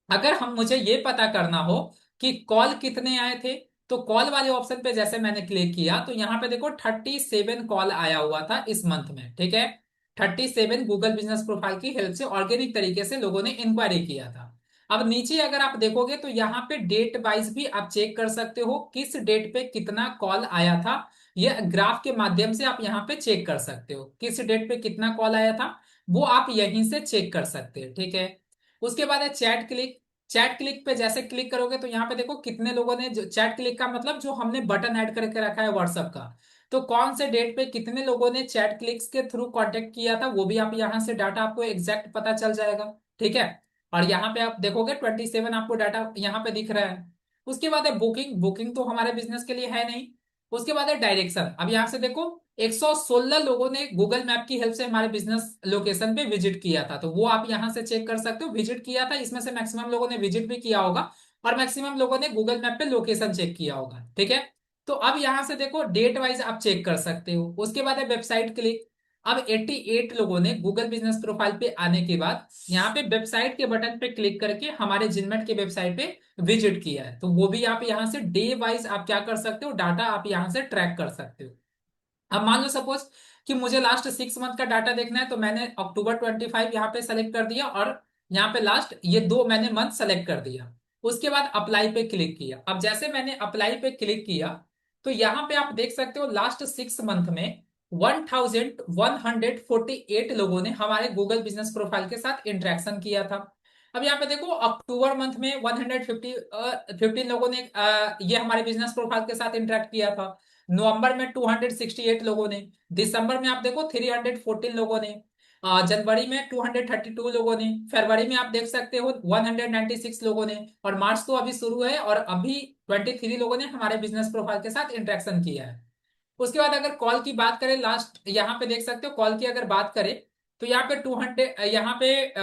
अगर हम मुझे ये पता करना हो कि कॉल कितने आए थे तो कॉल वाले ऑप्शन पे जैसे मैंने क्लिक किया तो यहाँ पे देखो 37 कॉल आया हुआ था इस मंथ में। ठीक है, 37 गूगल बिजनेस प्रोफाइल की हेल्प से ऑर्गेनिक तरीके से लोगों ने इंक्वायरी किया था। अब नीचे अगर आप देखोगे तो यहाँ पे डेट वाइज भी आप चेक कर सकते हो किस डेट पे कितना कॉल आया था। ये ग्राफ के माध्यम से आप यहाँ पे चेक कर सकते हो किस डेट पे कितना कॉल आया था, वो आप यहीं से चेक कर सकते हैं। ठीक है, उसके बाद है चैट क्लिक। चैट क्लिक पे जैसे क्लिक करोगे तो यहाँ पे देखो कितने लोगों ने, जो चैट क्लिक का मतलब जो हमने बटन ऐड करके रखा है व्हाट्सएप का, तो कौन से डेट पे कितने लोगों ने चैट क्लिक्स के थ्रू कांटेक्ट किया था वो भी आप यहाँ से डाटा आपको एग्जैक्ट पता चल जाएगा। ठीक है, और यहाँ पे आप देखोगे 27 आपको डाटा यहाँ पे दिख रहा है। उसके बाद है बुकिंग। बुकिंग तो हमारे बिजनेस के लिए है नहीं। उसके बाद है डायरेक्शन। अब यहाँ से देखो 116 लोगों ने गूगल मैप की हेल्प से हमारे बिजनेस लोकेशन पे विजिट किया था, तो वो आप यहां से चेक कर सकते हो विजिट किया था, इसमें से मैक्सिमम लोगों ने विजिट भी किया होगा और मैक्सिमम लोगों ने गूगल मैप पे लोकेशन चेक किया होगा। ठीक है, तो अब यहां से देखो डेट वाइज आप चेक कर सकते हो। उसके बाद है वेबसाइट क्लिक। अब 88 लोगों ने गूगल बिजनेस प्रोफाइल पे आने के बाद यहाँ पे वेबसाइट के बटन पे क्लिक करके हमारे जिनमेट के वेबसाइट पे विजिट किया है, तो वो भी आप यहाँ से डे वाइज आप क्या कर सकते हो, डाटा आप यहाँ से ट्रैक कर सकते हो। अब मान लो सपोज कि मुझे लास्ट 6 मंथ का डाटा देखना है तो मैंने अक्टूबर 25 यहाँ पे सेलेक्ट कर दिया और यहाँ पे लास्ट ये 2 मैंने मंथ सेलेक्ट कर दिया। उसके बाद अप्लाई पे क्लिक किया। अब जैसे मैंने अप्लाई पे क्लिक किया तो यहाँ पे आप देख सकते हो लास्ट 6 मंथ में 1148 लोगों ने हमारे गूगल बिजनेस प्रोफाइल के साथ इंटरेक्शन किया था। अब यहाँ पे देखो अक्टूबर मंथ में 115 लोगों ने ये हमारे बिजनेस प्रोफाइल के साथ इंटरेक्ट किया था। नवंबर में 268 लोगों ने, दिसंबर में आप देखो 314 लोगों ने, जनवरी में 232 लोगों ने, फरवरी में आप देख सकते हो 196 लोगों ने, और मार्च तो अभी शुरू है और अभी 23 लोगों ने हमारे बिजनेस प्रोफाइल के साथ इंटरेक्शन किया है। उसके बाद अगर कॉल की बात करें, लास्ट यहाँ पे देख सकते हो कॉल की अगर बात करें तो यहाँ पे 200, यहाँ पे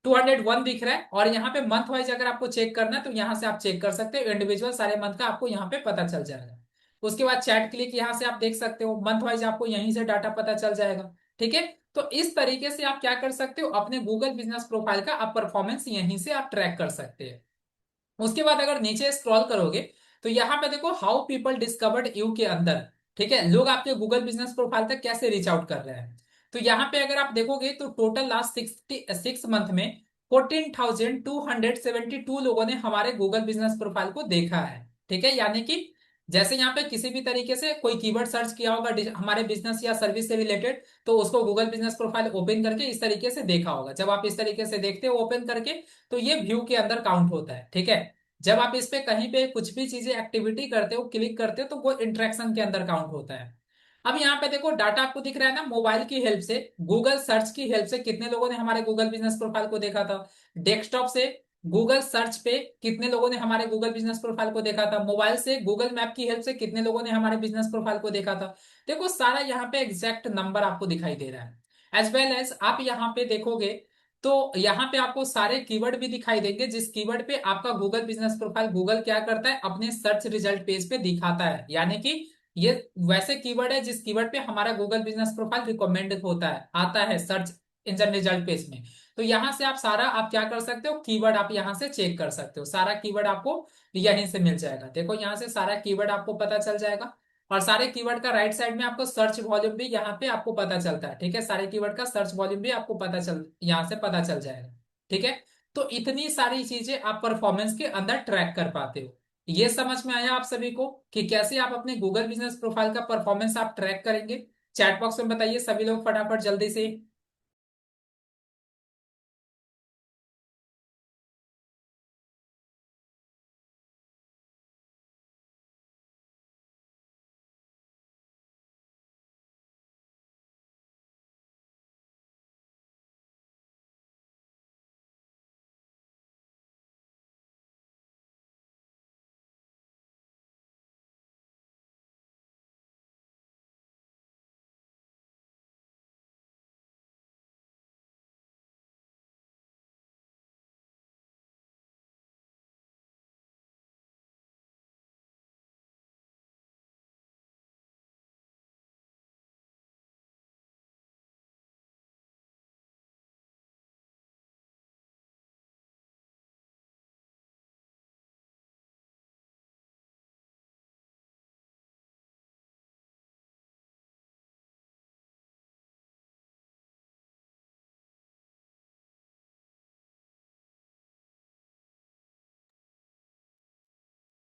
201 दिख रहा है और यहाँ पे मंथ वाइज अगर आपको चेक करना है तो यहाँ से आप चेक कर सकते हो, इंडिविजुअल सारे मंथ का आपको यहाँ पे पता चल जाएगा। उसके बाद चैट क्लिक यहाँ से आप देख सकते हो मंथ वाइज आपको यहीं से डाटा पता चल जाएगा। ठीक है, तो इस तरीके से आप क्या कर सकते हो, अपने गूगल बिजनेस प्रोफाइल का आप परफॉर्मेंस यहीं से आप ट्रैक कर सकते हैं। उसके बाद अगर नीचे स्क्रॉल करोगे तो यहाँ पे देखो हाउ पीपल डिस्कवर्ड यू के अंदर, ठीक है, लोग आपके गूगल बिजनेस प्रोफाइल तक कैसे रीच आउट कर रहे हैं। तो यहाँ पे अगर आप देखोगे तो टोटल लास्ट 6 मंथ में 14,272 लोगों ने हमारे गूगल बिजनेस प्रोफाइल को देखा है। ठीक है, यानी कि जैसे यहाँ पे किसी भी तरीके से कोई कीवर्ड सर्च किया होगा हमारे बिजनेस या सर्विस से रिलेटेड तो उसको गूगल बिजनेस प्रोफाइल ओपन करके इस तरीके से देखा होगा। जब आप इस तरीके से देखते हो ओपन करके तो ये व्यू के अंदर काउंट होता है। ठीक है, जब आप इस पे कहीं पे कुछ भी चीजें एक्टिविटी करते हो क्लिक करते हो तो वो इंटरेक्शन के अंदर काउंट होता है। अब यहाँ पे देखो डाटा आपको दिख रहा है ना, मोबाइल की हेल्प से, गूगल सर्च की हेल्प से कितने लोगों ने हमारे गूगल बिजनेस प्रोफाइल को देखा था। डेस्कटॉप से गूगल सर्च पे कितने लोगों ने हमारे गूगल बिजनेस प्रोफाइल को देखा था, मोबाइल से गूगल मैप की हेल्प से कितने लोगों ने हमारे बिजनेस प्रोफाइल को देखा था। देखो सारा यहाँ पे एग्जैक्ट नंबर आपको दिखाई दे रहा है। एज वेल एज आप यहाँ पे देखोगे तो यहाँ पे आपको सारे कीवर्ड भी दिखाई देंगे, जिस कीवर्ड पे आपका गूगल बिजनेस प्रोफाइल गूगल क्या करता है, अपने सर्च रिजल्ट पेज पे दिखाता है। यानी कि ये वैसे कीवर्ड है जिस कीवर्ड पे हमारा गूगल बिजनेस प्रोफाइल रिकमेंड होता है, आता है सर्च इंजन रिजल्ट पेज में। तो यहां से आप सारा आप क्या कर सकते हो, कीवर्ड आप यहां से चेक कर सकते हो, सारा कीवर्ड आपको यहीं से मिल जाएगा। देखो यहां से सारा कीवर्ड आपको पता चल जाएगा। और सारे कीवर्ड का राइट साइड में आपको सर्च वॉल्यूम भी यहाँ पे आपको पता चलता है। ठीक है, सारे कीवर्ड का सर्च वॉल्यूम भी आपको पता चल यहाँ से पता चल जाएगा। ठीक है, तो इतनी सारी चीजें आप परफॉर्मेंस के अंदर ट्रैक कर पाते हो। ये समझ में आया आप सभी को कि कैसे आप अपने गूगल बिजनेस प्रोफाइल का परफॉर्मेंस आप ट्रैक करेंगे? चैट बॉक्स में बताइए सभी लोग फटाफट जल्दी से।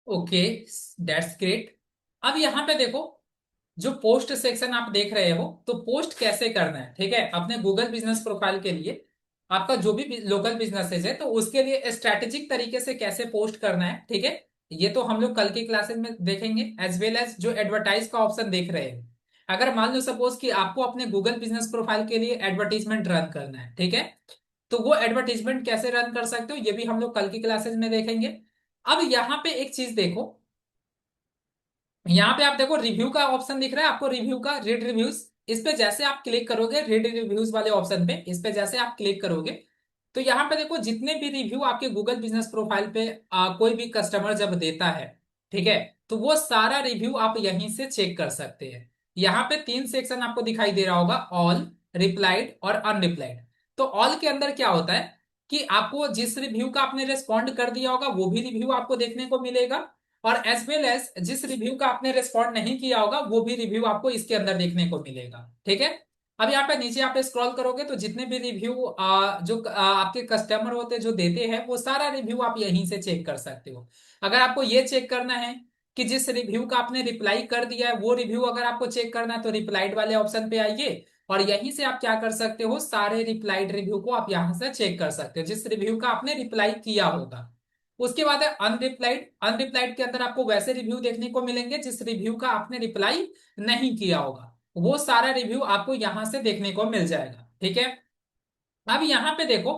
Okay, that's great. अब यहाँ पे देखो, जो पोस्ट सेक्शन आप देख रहे हो, तो पोस्ट कैसे करना है, ठीक है, अपने गूगल बिजनेस प्रोफाइल के लिए आपका जो भी लोकल बिजनेसेस है तो उसके लिए स्ट्रैटेजिक तरीके से कैसे पोस्ट करना है। ठीक है, ये तो हम लोग कल की क्लासेस में देखेंगे। एज वेल एज जो एडवर्टाइज का ऑप्शन देख रहे हैं, अगर मान लो सपोज कि आपको अपने गूगल बिजनेस प्रोफाइल के लिए एडवर्टीजमेंट रन करना है, ठीक है, तो वो एडवर्टीजमेंट कैसे रन कर सकते हो ये भी हम लोग कल की क्लासेस में देखेंगे। अब यहाँ पे एक चीज देखो, यहाँ पे आप देखो रिव्यू का ऑप्शन दिख रहा है आपको, रिव्यू का रीड रिव्यूज। इस पे जैसे आप क्लिक करोगे, रीड रिव्यूज वाले ऑप्शन पे इस पे जैसे आप क्लिक करोगे, तो यहाँ पे देखो जितने भी रिव्यू आपके गूगल बिजनेस प्रोफाइल पे कोई भी कस्टमर जब देता है, ठीक है, तो वो सारा रिव्यू आप यहीं से चेक कर सकते हैं। यहाँ पे तीन सेक्शन आपको दिखाई दे रहा होगा, ऑल, रिप्लाइड और अनरिप्लाइड। तो ऑल के अंदर क्या होता है कि आपको जिस रिव्यू का आपने रिस्पॉन्ड कर दिया होगा वो भी रिव्यू आपको देखने को मिलेगा, और एज वेल एज जिस रिव्यू का आपने रिस्पॉन्ड नहीं किया होगा वो भी रिव्यू आपको इसके अंदर देखने को मिलेगा। ठीक है, अब यहाँ पे नीचे आप स्क्रॉल करोगे तो जितने भी रिव्यू जो आपके कस्टमर होते हैं जो देते हैं वो सारा रिव्यू आप यहीं से चेक कर सकते हो। अगर आपको ये चेक करना है कि जिस रिव्यू का आपने रिप्लाई कर दिया है वो रिव्यू अगर आपको चेक करना है तो रिप्लाइड वाले ऑप्शन पे आइए, और यहीं से आप क्या कर सकते हो, सारे रिप्लाइड रिव्यू को आप यहां से चेक कर सकते हो जिस रिव्यू का आपने रिप्लाई किया होगा। उसके बाद है अनरिप्लाइड। अनरिप्लाइड के अंदर आपको वैसे रिव्यू देखने को मिलेंगे जिस रिव्यू का आपने रिप्लाई नहीं किया होगा, वो सारा रिव्यू आपको यहां से देखने को मिल जाएगा। ठीक है, अब यहाँ पे देखो,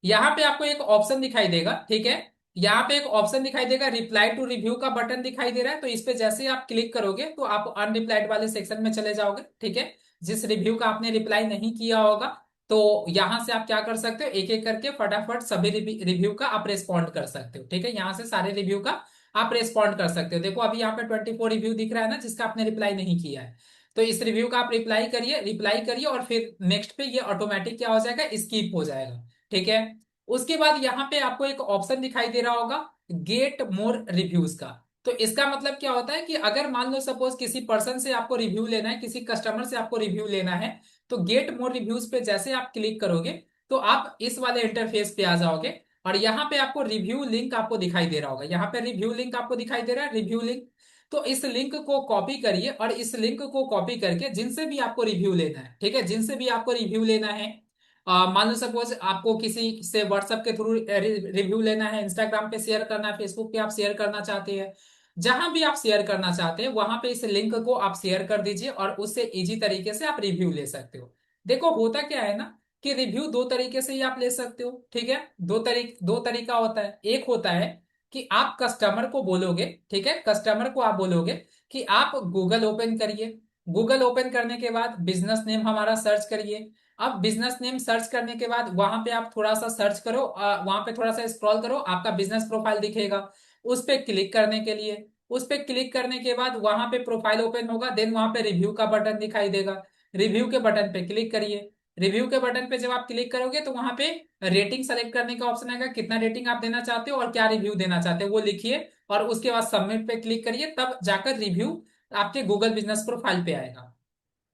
यहाँ पे आपको एक ऑप्शन दिखाई देगा, ठीक है, यहाँ पे एक ऑप्शन दिखाई देगा, रिप्लाई टू रिव्यू का बटन दिखाई दे रहा है, तो इस पे जैसे ही आप क्लिक करोगे तो आप अनरिप्लाइड वाले सेक्शन में चले जाओगे। ठीक है, जिस रिव्यू का आपने रिप्लाई नहीं किया होगा, तो यहां से आप क्या कर सकते हो, एक एक करके फटाफट सभी रिव्यू का आप रेस्पॉन्ड कर सकते हो। ठीक है, यहाँ से सारे रिव्यू का आप रेस्पॉन्ड कर सकते हो। देखो अभी यहाँ पे 24 रिव्यू दिख रहा है ना जिसका आपने रिप्लाई नहीं किया है, तो इस रिव्यू का आप रिप्लाई करिए और फिर नेक्स्ट पे ये ऑटोमेटिक क्या हो जाएगा, स्किप हो जाएगा। ठीक है, उसके बाद यहाँ पे आपको एक ऑप्शन दिखाई दे रहा होगा, गेट मोर रिव्यूज का। तो इसका मतलब क्या होता है कि अगर मान लो सपोज किसी पर्सन से आपको रिव्यू लेना है, किसी कस्टमर से आपको रिव्यू लेना है, तो गेट मोर रिव्यूज पे जैसे आप क्लिक करोगे तो आप इस वाले इंटरफेस पे आ जाओगे, और यहाँ पे आपको रिव्यू लिंक आपको दिखाई दे रहा होगा, यहाँ पे रिव्यू लिंक आपको दिखाई दे रहा है, रिव्यू लिंक। तो इस लिंक को कॉपी करिए, और इस लिंक को कॉपी करके जिनसे भी आपको रिव्यू लेना है, ठीक है, जिनसे भी आपको रिव्यू लेना है, मान लो सपोज आपको किसी से व्हाट्सएप के थ्रू रिव्यू लेना है, इंस्टाग्राम पे शेयर करना है, फेसबुक पे आप शेयर करना चाहते हैं, जहां भी आप शेयर करना चाहते हैं वहां पे इस लिंक को आप शेयर कर दीजिए और उससे इजी तरीके से आप रिव्यू ले सकते हो। देखो होता क्या है ना कि रिव्यू दो तरीके से ही आप ले सकते हो। ठीक है, दो तरीका होता है। एक होता है कि आप कस्टमर को बोलोगे, ठीक है, कस्टमर को आप बोलोगे कि आप गूगल ओपन करिए। गूगल ओपन करने के बाद बिजनेस नेम हमारा सर्च करिए। अब बिजनेस नेम सर्च करने के बाद वहां पे आप थोड़ा सा सर्च करो, वहां पे थोड़ा सा स्क्रॉल करो, आपका बिजनेस प्रोफाइल दिखेगा। उस पे क्लिक करने के लिए, उस पे क्लिक करने के बाद वहां पे प्रोफाइल ओपन होगा, देन वहां पे रिव्यू का बटन दिखाई देगा। रिव्यू के बटन पे क्लिक करिए। रिव्यू के बटन पे जब आप क्लिक करोगे तो वहां पे रेटिंग सेलेक्ट करने का ऑप्शन आएगा, कितना रेटिंग आप देना चाहते हो और क्या रिव्यू देना चाहते हो वो लिखिए, और उसके बाद सबमिट पे क्लिक करिए, तब जाकर रिव्यू आपके गूगल बिजनेस प्रोफाइल पे आएगा।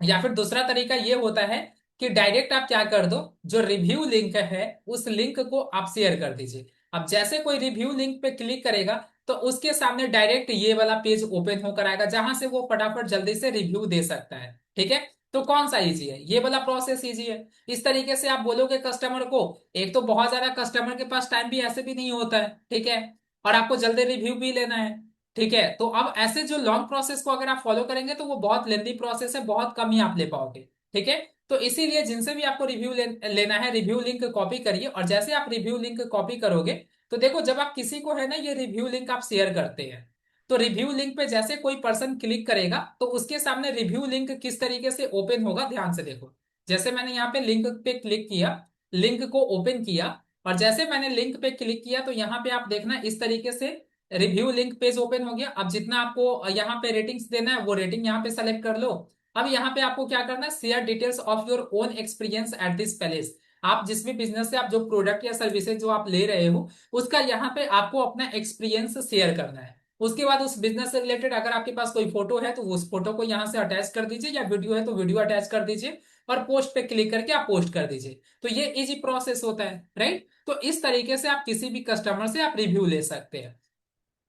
या फिर दूसरा तरीका ये होता है कि डायरेक्ट आप क्या कर दो, जो रिव्यू लिंक है उस लिंक को आप शेयर कर दीजिए। अब जैसे कोई रिव्यू लिंक पे क्लिक करेगा तो उसके सामने डायरेक्ट ये वाला पेज ओपन होकर आएगा, जहां से वो फटाफट जल्दी से रिव्यू दे सकता है। ठीक है, तो कौन सा इजी है, ये वाला प्रोसेस इजी है। इस तरीके से आप बोलोगे कस्टमर को। एक तो बहुत ज्यादा कस्टमर के पास टाइम भी ऐसे भी नहीं होता है, ठीक है, और आपको जल्दी रिव्यू भी लेना है। ठीक है, तो अब ऐसे जो लॉन्ग प्रोसेस को अगर आप फॉलो करेंगे तो वो बहुत लेंदी प्रोसेस है, बहुत कम ही आप ले पाओगे। ठीक है, तो इसीलिए जिनसे भी आपको लेना है, रिव्यू लिंक कॉपी करिए, और जैसे आप रिव्यू लिंक कॉपी करोगे तो देखो, जब आप किसी को है ना ये रिव्यू लिंक आप शेयर करते हैं, तो रिव्यू लिंक पे जैसे कोई पर्सन क्लिक करेगा तो उसके सामने रिव्यू लिंक किस तरीके से ओपन होगा, ध्यान से देखो। जैसे मैंने यहाँ पे लिंक पे क्लिक किया, लिंक को ओपन किया, और जैसे मैंने लिंक पे क्लिक किया तो यहाँ पे आप देखना इस तरीके से रिव्यू लिंक पेज ओपन हो गया। अब जितना आपको यहाँ पे रेटिंग्स देना है वो रेटिंग यहाँ पे सेलेक्ट कर लो। अब यहाँ पे आपको क्या करना है, share details of your own experience at this palace. आप जिस भी बिजनेस से आप जो प्रोडक्ट या सर्विसेज जो आप ले रहे हो उसका यहाँ पे आपको अपना एक्सपीरियंस शेयर करना है। उसके बाद उस बिजनेस से रिलेटेड अगर आपके पास कोई फोटो है तो उस फोटो को यहाँ से अटैच कर दीजिए, या वीडियो है तो वीडियो अटैच कर दीजिए, और पोस्ट पे क्लिक करके आप पोस्ट कर दीजिए। तो ये इजी प्रोसेस होता है, राइट। तो इस तरीके से आप किसी भी कस्टमर से आप रिव्यू ले सकते हैं।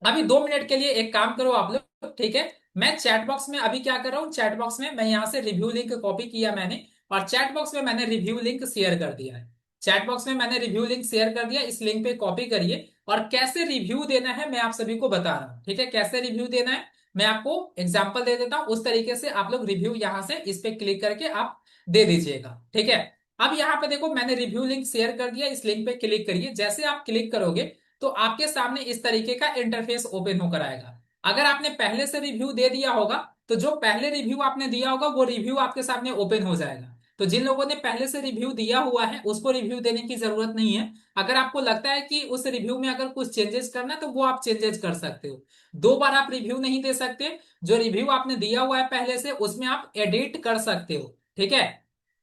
अभी 2 मिनट के लिए एक काम करो आप लोग, ठीक है, मैं चैट बॉक्स में अभी क्या कर रहा हूँ, चैट बॉक्स में मैं यहाँ से रिव्यू लिंक कॉपी किया मैंने, और चैट बॉक्स में मैंने रिव्यू लिंक शेयर कर दिया है। चैट बॉक्स में मैंने रिव्यू लिंक शेयर कर दिया, इस लिंक पे कॉपी करिए, और कैसे रिव्यू देना है मैं आप सभी को बता रहा हूँ। ठीक है, कैसे रिव्यू देना है मैं आपको एग्जाम्पल दे देता हूँ, उस तरीके से आप लोग रिव्यू यहाँ से इस पे क्लिक करके आप दे दीजिएगा। ठीक है, अब यहाँ पे देखो मैंने रिव्यू लिंक शेयर कर दिया, इस लिंक पे क्लिक करिए। जैसे आप क्लिक करोगे तो आपके सामने इस तरीके का इंटरफेस ओपन होकर आएगा। अगर आपने पहले से रिव्यू दे दिया होगा तो जो पहले रिव्यू आपने दिया होगा वो रिव्यू आपके सामने ओपन हो जाएगा। तो जिन लोगों ने पहले से रिव्यू दिया हुआ है उसको रिव्यू देने की जरूरत नहीं है। अगर आपको लगता है कि उस रिव्यू में अगर कुछ चेंजेस करना है तो वो आप चेंजेस कर सकते हो। 2 बार आप रिव्यू नहीं दे सकते। जो रिव्यू आपने दिया हुआ है पहले से उसमें आप एडिट कर सकते हो। ठीक है,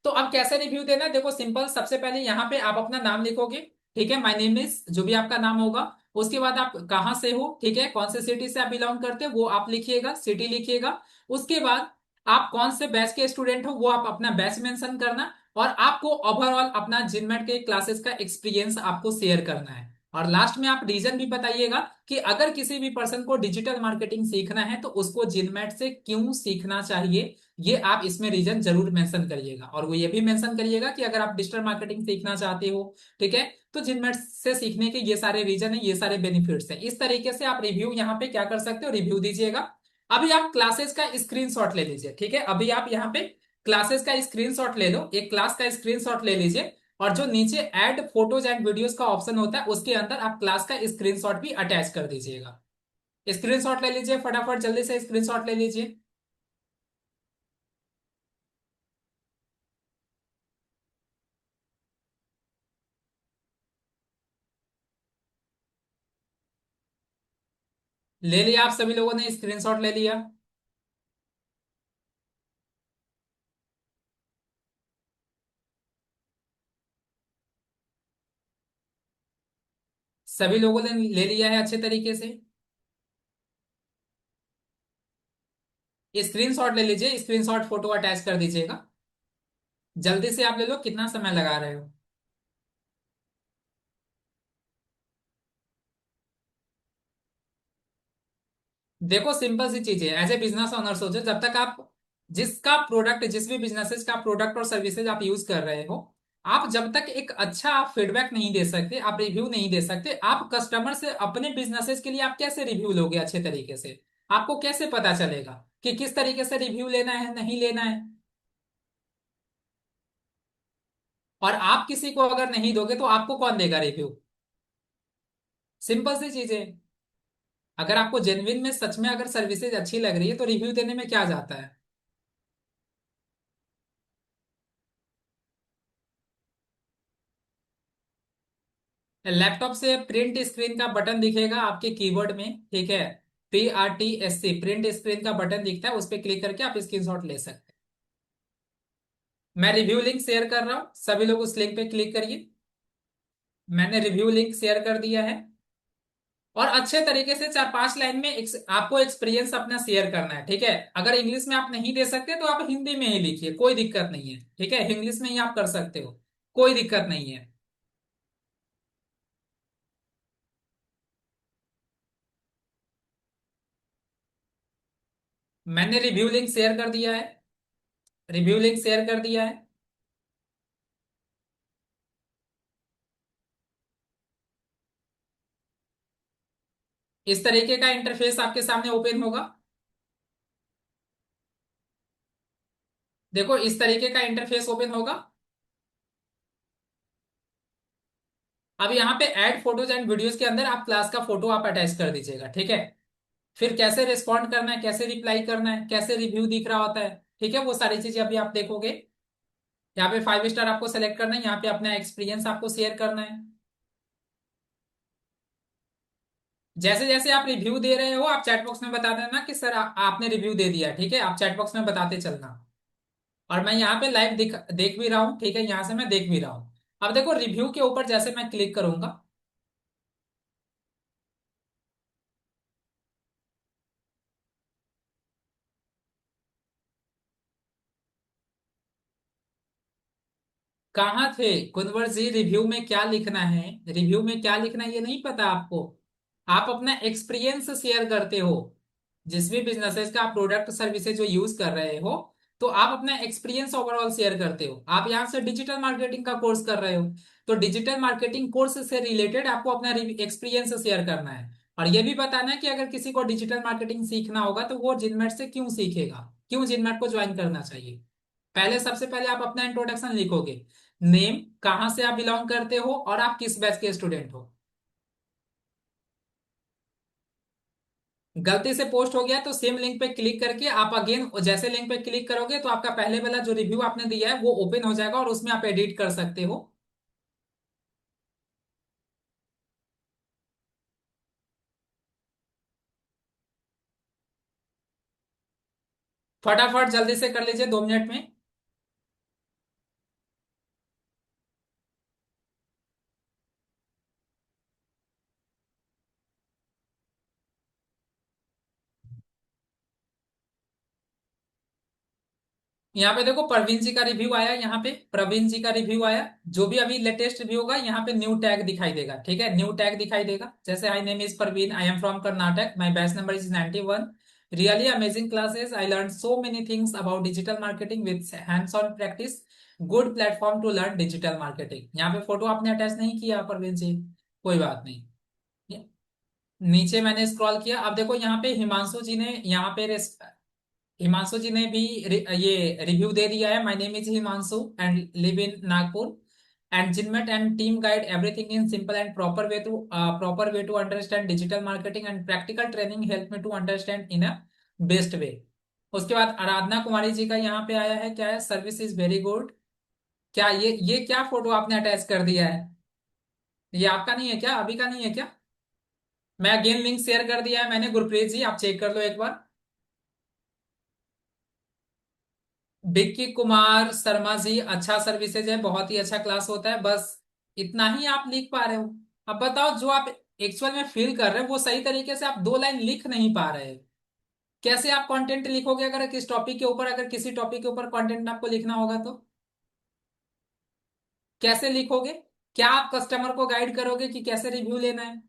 तो अब कैसे रिव्यू देना है देखो, सिंपल, सबसे पहले यहाँ पे आप अपना नाम लिखोगे। ठीक है, माय नेम इज, जो भी आपका नाम होगा। उसके बाद आप कहाँ से हो, ठीक है, कौन से सिटी से आप बिलोंग करते हो वो आप लिखिएगा, सिटी लिखिएगा। उसके बाद आप कौन से बैच के स्टूडेंट हो वो आप अपना बैच मेंशन करना, और आपको ओवरऑल अपना जिनमेट के क्लासेस का एक्सपीरियंस आपको शेयर करना है। और लास्ट में आप रीजन भी बताइएगा कि अगर किसी भी पर्सन को डिजिटल मार्केटिंग सीखना है तो उसको जिनमेट से क्यों सीखना चाहिए, ये आप इसमें रीजन जरूर मेंशन करिएगा। और वो ये भी मेंशन करिएगा कि अगर आप डिजिटल मार्केटिंग सीखना चाहते हो, ठीक है, तो जिनमेट से सीखने के ये सारे रीजन है, ये सारे बेनिफिट्स हैं। इस तरीके से आप रिव्यू यहाँ पे क्या कर सकते हो, रिव्यू दीजिएगा। अभी आप क्लासेस का स्क्रीनशॉट ले लीजिए। ठीक है, अभी आप यहाँ पे क्लासेस का स्क्रीनशॉट ले लो, एक क्लास का स्क्रीनशॉट ले लीजिए, और जो नीचे ऐड फोटोज एंड वीडियोस का ऑप्शन होता है उसके अंदर आप क्लास का स्क्रीनशॉट भी अटैच कर दीजिएगा। स्क्रीनशॉट ले लीजिए, फटाफट जल्दी से स्क्रीनशॉट ले लीजिए। ले लिया आप सभी लोगों ने स्क्रीनशॉट ले लिया? सभी लोगों ने ले लिया है अच्छे तरीके से? स्क्रीनशॉट ले लीजिए, स्क्रीनशॉट फोटो अटैच कर दीजिएगा। जल्दी से आप ले लो, कितना समय लगा रहे हो? देखो सिंपल सी चीज है, एज ए बिजनेस ओनर सोचो, जब तक आप जिसका प्रोडक्ट, जिस भी बिजनेसेस का प्रोडक्ट और सर्विसेज आप यूज कर रहे हो, आप जब तक एक अच्छा फीडबैक नहीं दे सकते, आप रिव्यू नहीं दे सकते, आप कस्टमर से अपने बिजनेसेस के लिए आप कैसे रिव्यू लोगे अच्छे तरीके से? आपको कैसे पता चलेगा कि किस तरीके से रिव्यू लेना है, नहीं लेना है? और आप किसी को अगर नहीं दोगे तो आपको कौन देगा रिव्यू? सिंपल सी चीजें। अगर आपको जेन्युइन में सच में अगर सर्विसेज अच्छी लग रही है तो रिव्यू देने में क्या जाता है? लैपटॉप से प्रिंट स्क्रीन का बटन दिखेगा आपके कीबोर्ड में, ठीक है? PRTSC प्रिंट स्क्रीन का बटन दिखता है, उस पर क्लिक करके आप स्क्रीनशॉट ले सकते हैं। मैं रिव्यू लिंक शेयर कर रहा हूँ, सभी लोग उस लिंक पे क्लिक करिए। मैंने रिव्यू लिंक शेयर कर दिया है। और अच्छे तरीके से 4-5 लाइन में आपको एक्सपीरियंस अपना शेयर करना है, ठीक है? अगर इंग्लिश में आप नहीं दे सकते तो आप हिंदी में ही लिखिए, कोई दिक्कत नहीं है, ठीक है? इंग्लिश में ही आप कर सकते हो, कोई दिक्कत नहीं है। मैंने रिव्यू लिंक शेयर कर दिया है। रिव्यू लिंक शेयर कर दिया है। इस तरीके का इंटरफेस आपके सामने ओपन होगा। देखो, इस तरीके का इंटरफेस ओपन होगा। अब यहाँ पे ऐड फोटोज एंड वीडियोज के अंदर आप क्लास का फोटो आप अटैच कर दीजिएगा, ठीक है? फिर कैसे रिस्पॉन्ड करना है, कैसे रिप्लाई करना है, कैसे रिव्यू दिख रहा होता है, ठीक है? वो सारी चीजें अभी आप देखोगे। यहाँ पे 5 स्टार आपको सेलेक्ट करना है, यहाँ पे अपना एक्सपीरियंस आपको शेयर करना है। जैसे जैसे आप रिव्यू दे रहे हो आप चैट बॉक्स में बता देना कि सर आपने रिव्यू दे दिया, ठीक है? आप चैट बॉक्स में बताते चलना। और मैं यहाँ पे लाइव देख भी रहा हूँ, ठीक है? यहाँ से मैं देख भी रहा हूँ। अब देखो, रिव्यू के ऊपर जैसे मैं क्लिक करूंगा, कहाँ थे कुंवर जी? रिव्यू में क्या लिखना है? रिव्यू में क्या लिखना है ये नहीं पता आपको? आप अपना एक्सपीरियंस शेयर करते हो, जिस भी बिजनेसेस का आप प्रोडक्ट सर्विसेज जो यूज कर रहे हो, तो आप अपना एक्सपीरियंस ओवरऑल शेयर करते हो। आप यहाँ से डिजिटल मार्केटिंग का कोर्स कर रहे हो, तो डिजिटल मार्केटिंग कोर्स से रिलेटेड आपको अपना एक्सपीरियंस शेयर करना है। और ये भी बताना है कि अगर किसी को डिजिटल मार्केटिंग सीखना होगा तो वो जिनमेट से क्यों सीखेगा, क्यों जिनमेट को ज्वाइन करना चाहिए। पहले, सबसे पहले आप अपना इंट्रोडक्शन लिखोगे। नेम, कहाँ से आप बिलोंग करते हो और आप किस बैच के स्टूडेंट हो। गलती से पोस्ट हो गया तो सेम लिंक पे क्लिक करके आप अगेन जैसे लिंक पे क्लिक करोगे तो आपका पहले वाला जो रिव्यू आपने दिया है वो ओपन हो जाएगा और उसमें आप एडिट कर सकते हो। फटाफट जल्दी से कर लीजिए 2 मिनट में। यहाँ पे देखो, प्रवीण जी का रिव्यू आया, यहाँ पे प्रवीण जी का रिव्यू आया। जो भी अभी लेटेस्ट रिव्यू होगा यहाँ पे न्यू टैग दिखाई देगा, ठीक है? न्यू टैग दिखाई देगा, जैसे I name is Praveen, I am from Karnataka, my batch number is 91, really amazing classes, I learn so many things about digital marketing with hands on practice, good platform to learn digital marketing. यहाँ पे फोटो आपने अटैच नहीं किया प्रवीण जी, कोई बात नहीं। नीचे मैंने स्क्रॉल किया, अब देखो यहाँ पे हिमांशु जी ने यहाँ पे हिमांशु जी ने भी ये रिव्यू दे दिया है। My name is Himanshu and live in Nagpur, and जिनमेट and team guide everything in simple and proper way to understand digital marketing and practical training help me to understand in a best way. उसके बाद आराधना कुमारी जी का यहाँ पे आया है, क्या है? Service is very good. क्या ये क्या फोटो आपने अटैच कर दिया है? ये आपका नहीं है क्या? अभी का नहीं है क्या? मैं अगेन लिंक शेयर कर दिया है मैंने, गुरप्रीत जी आप चेक कर लो एक बार। विक्की कुमार शर्मा जी, अच्छा सर्विसेज है, बहुत ही अच्छा क्लास होता है, बस इतना ही आप लिख पा रहे हो। अब बताओ, जो आप एक्चुअल में फील कर रहे हो वो सही तरीके से आप 2 लाइन लिख नहीं पा रहे हो। कैसे आप कंटेंट लिखोगे? अगर किस टॉपिक के ऊपर, अगर किसी टॉपिक के ऊपर कंटेंट आपको लिखना होगा तो कैसे लिखोगे? क्या आप कस्टमर को गाइड करोगे कि कैसे रिव्यू लेना है?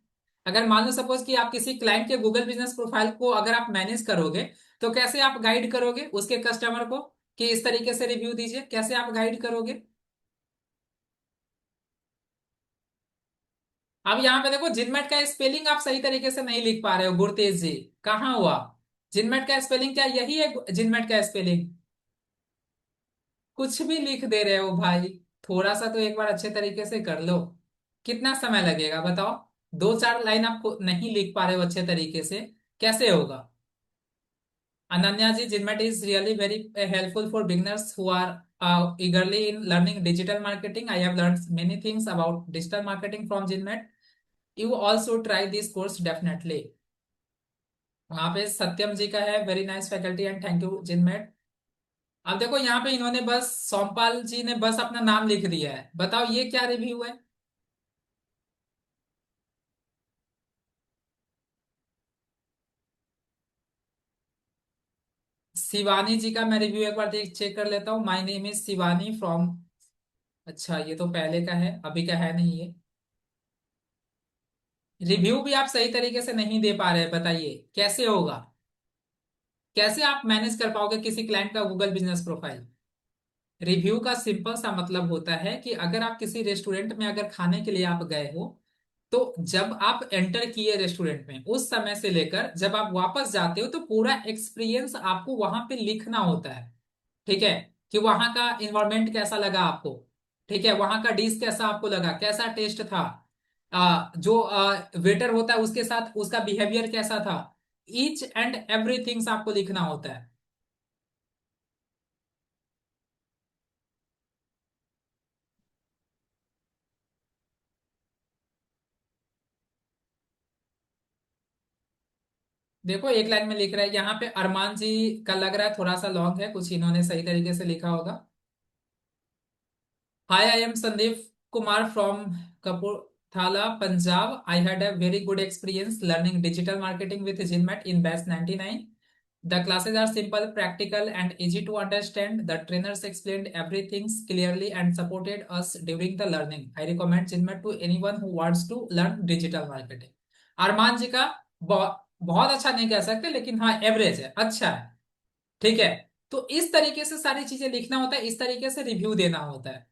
अगर मान लो सपोज कि आप किसी क्लाइंट के गूगल बिजनेस प्रोफाइल को अगर आप मैनेज करोगे, तो कैसे आप गाइड करोगे उसके कस्टमर को कि इस तरीके से रिव्यू दीजिए? कैसे आप गाइड करोगे? अब यहाँ पे देखो, जिनमेट का स्पेलिंग आप सही तरीके से नहीं लिख पा रहे हो गुरतेज जी। कहाँ हुआ? जिनमेट का स्पेलिंग क्या यही है? जिनमेट का स्पेलिंग कुछ भी लिख दे रहे हो भाई। थोड़ा सा तो एक बार अच्छे तरीके से कर लो। कितना समय लगेगा बताओ? दो चार लाइन आपको नहीं लिख पा रहे हो अच्छे तरीके से, कैसे होगा? Ananya ji, Ginmet is really very helpful for beginners who are eagerly in learning digital marketing. I have learned many things about digital marketing from Ginmet. You also try this course definitely. वहां पे सत्यम जी का है, very nice faculty and thank you जिनमेट। अब देखो यहाँ पे इन्होंने बस सोमपाल जी ने बस अपना नाम लिख दिया है, बताओ ये क्या रिव्यू है? शिवानी जी का मैं रिव्यू एक बार देख चेक कर लेता हूँ। My name is Shivani from. अच्छा, ये तो पहले का है, अभी का है नहीं ये। रिव्यू भी आप सही तरीके से नहीं दे पा रहे हैं, बताइए कैसे होगा? कैसे आप मैनेज कर पाओगे किसी क्लाइंट का गूगल बिजनेस प्रोफाइल? रिव्यू का सिंपल सा मतलब होता है कि अगर आप किसी रेस्टोरेंट में अगर खाने के लिए आप गए हो, तो जब आप एंटर किए रेस्टोरेंट में उस समय से लेकर जब आप वापस जाते हो तो पूरा एक्सपीरियंस आपको वहां पे लिखना होता है। ठीक है? कि वहां का इन्वायरमेंट कैसा लगा आपको, ठीक है, वहां का डिश कैसा आपको लगा, कैसा टेस्ट था, जो वेटर होता है उसके साथ उसका बिहेवियर कैसा था, ईच एंड एवरीथिंग्स आपको लिखना होता है। देखो एक लाइन में लिख रहा है यहाँ पे, अरमान जी का लग रहा है थोड़ा सा लॉन्ग है, कुछ इन्होंने सही तरीके से लिखा होगा। Hi, I am Sandeep Kumar from Kapurthala, Punjab. I had a very good experience learning digital marketing with Zinmat in batch 99. The classes are simple, practical, and easy to understand. The trainers explained everything clearly and supported us during the learning. I recommend Zinmat to anyone who wants to learn digital marketing. अरमान जी का बहुत अच्छा नहीं कह सकते, लेकिन हाँ एवरेज है, अच्छा है। ठीक है? तो इस तरीके से सारी चीजें लिखना होता है, इस तरीके से रिव्यू देना होता है।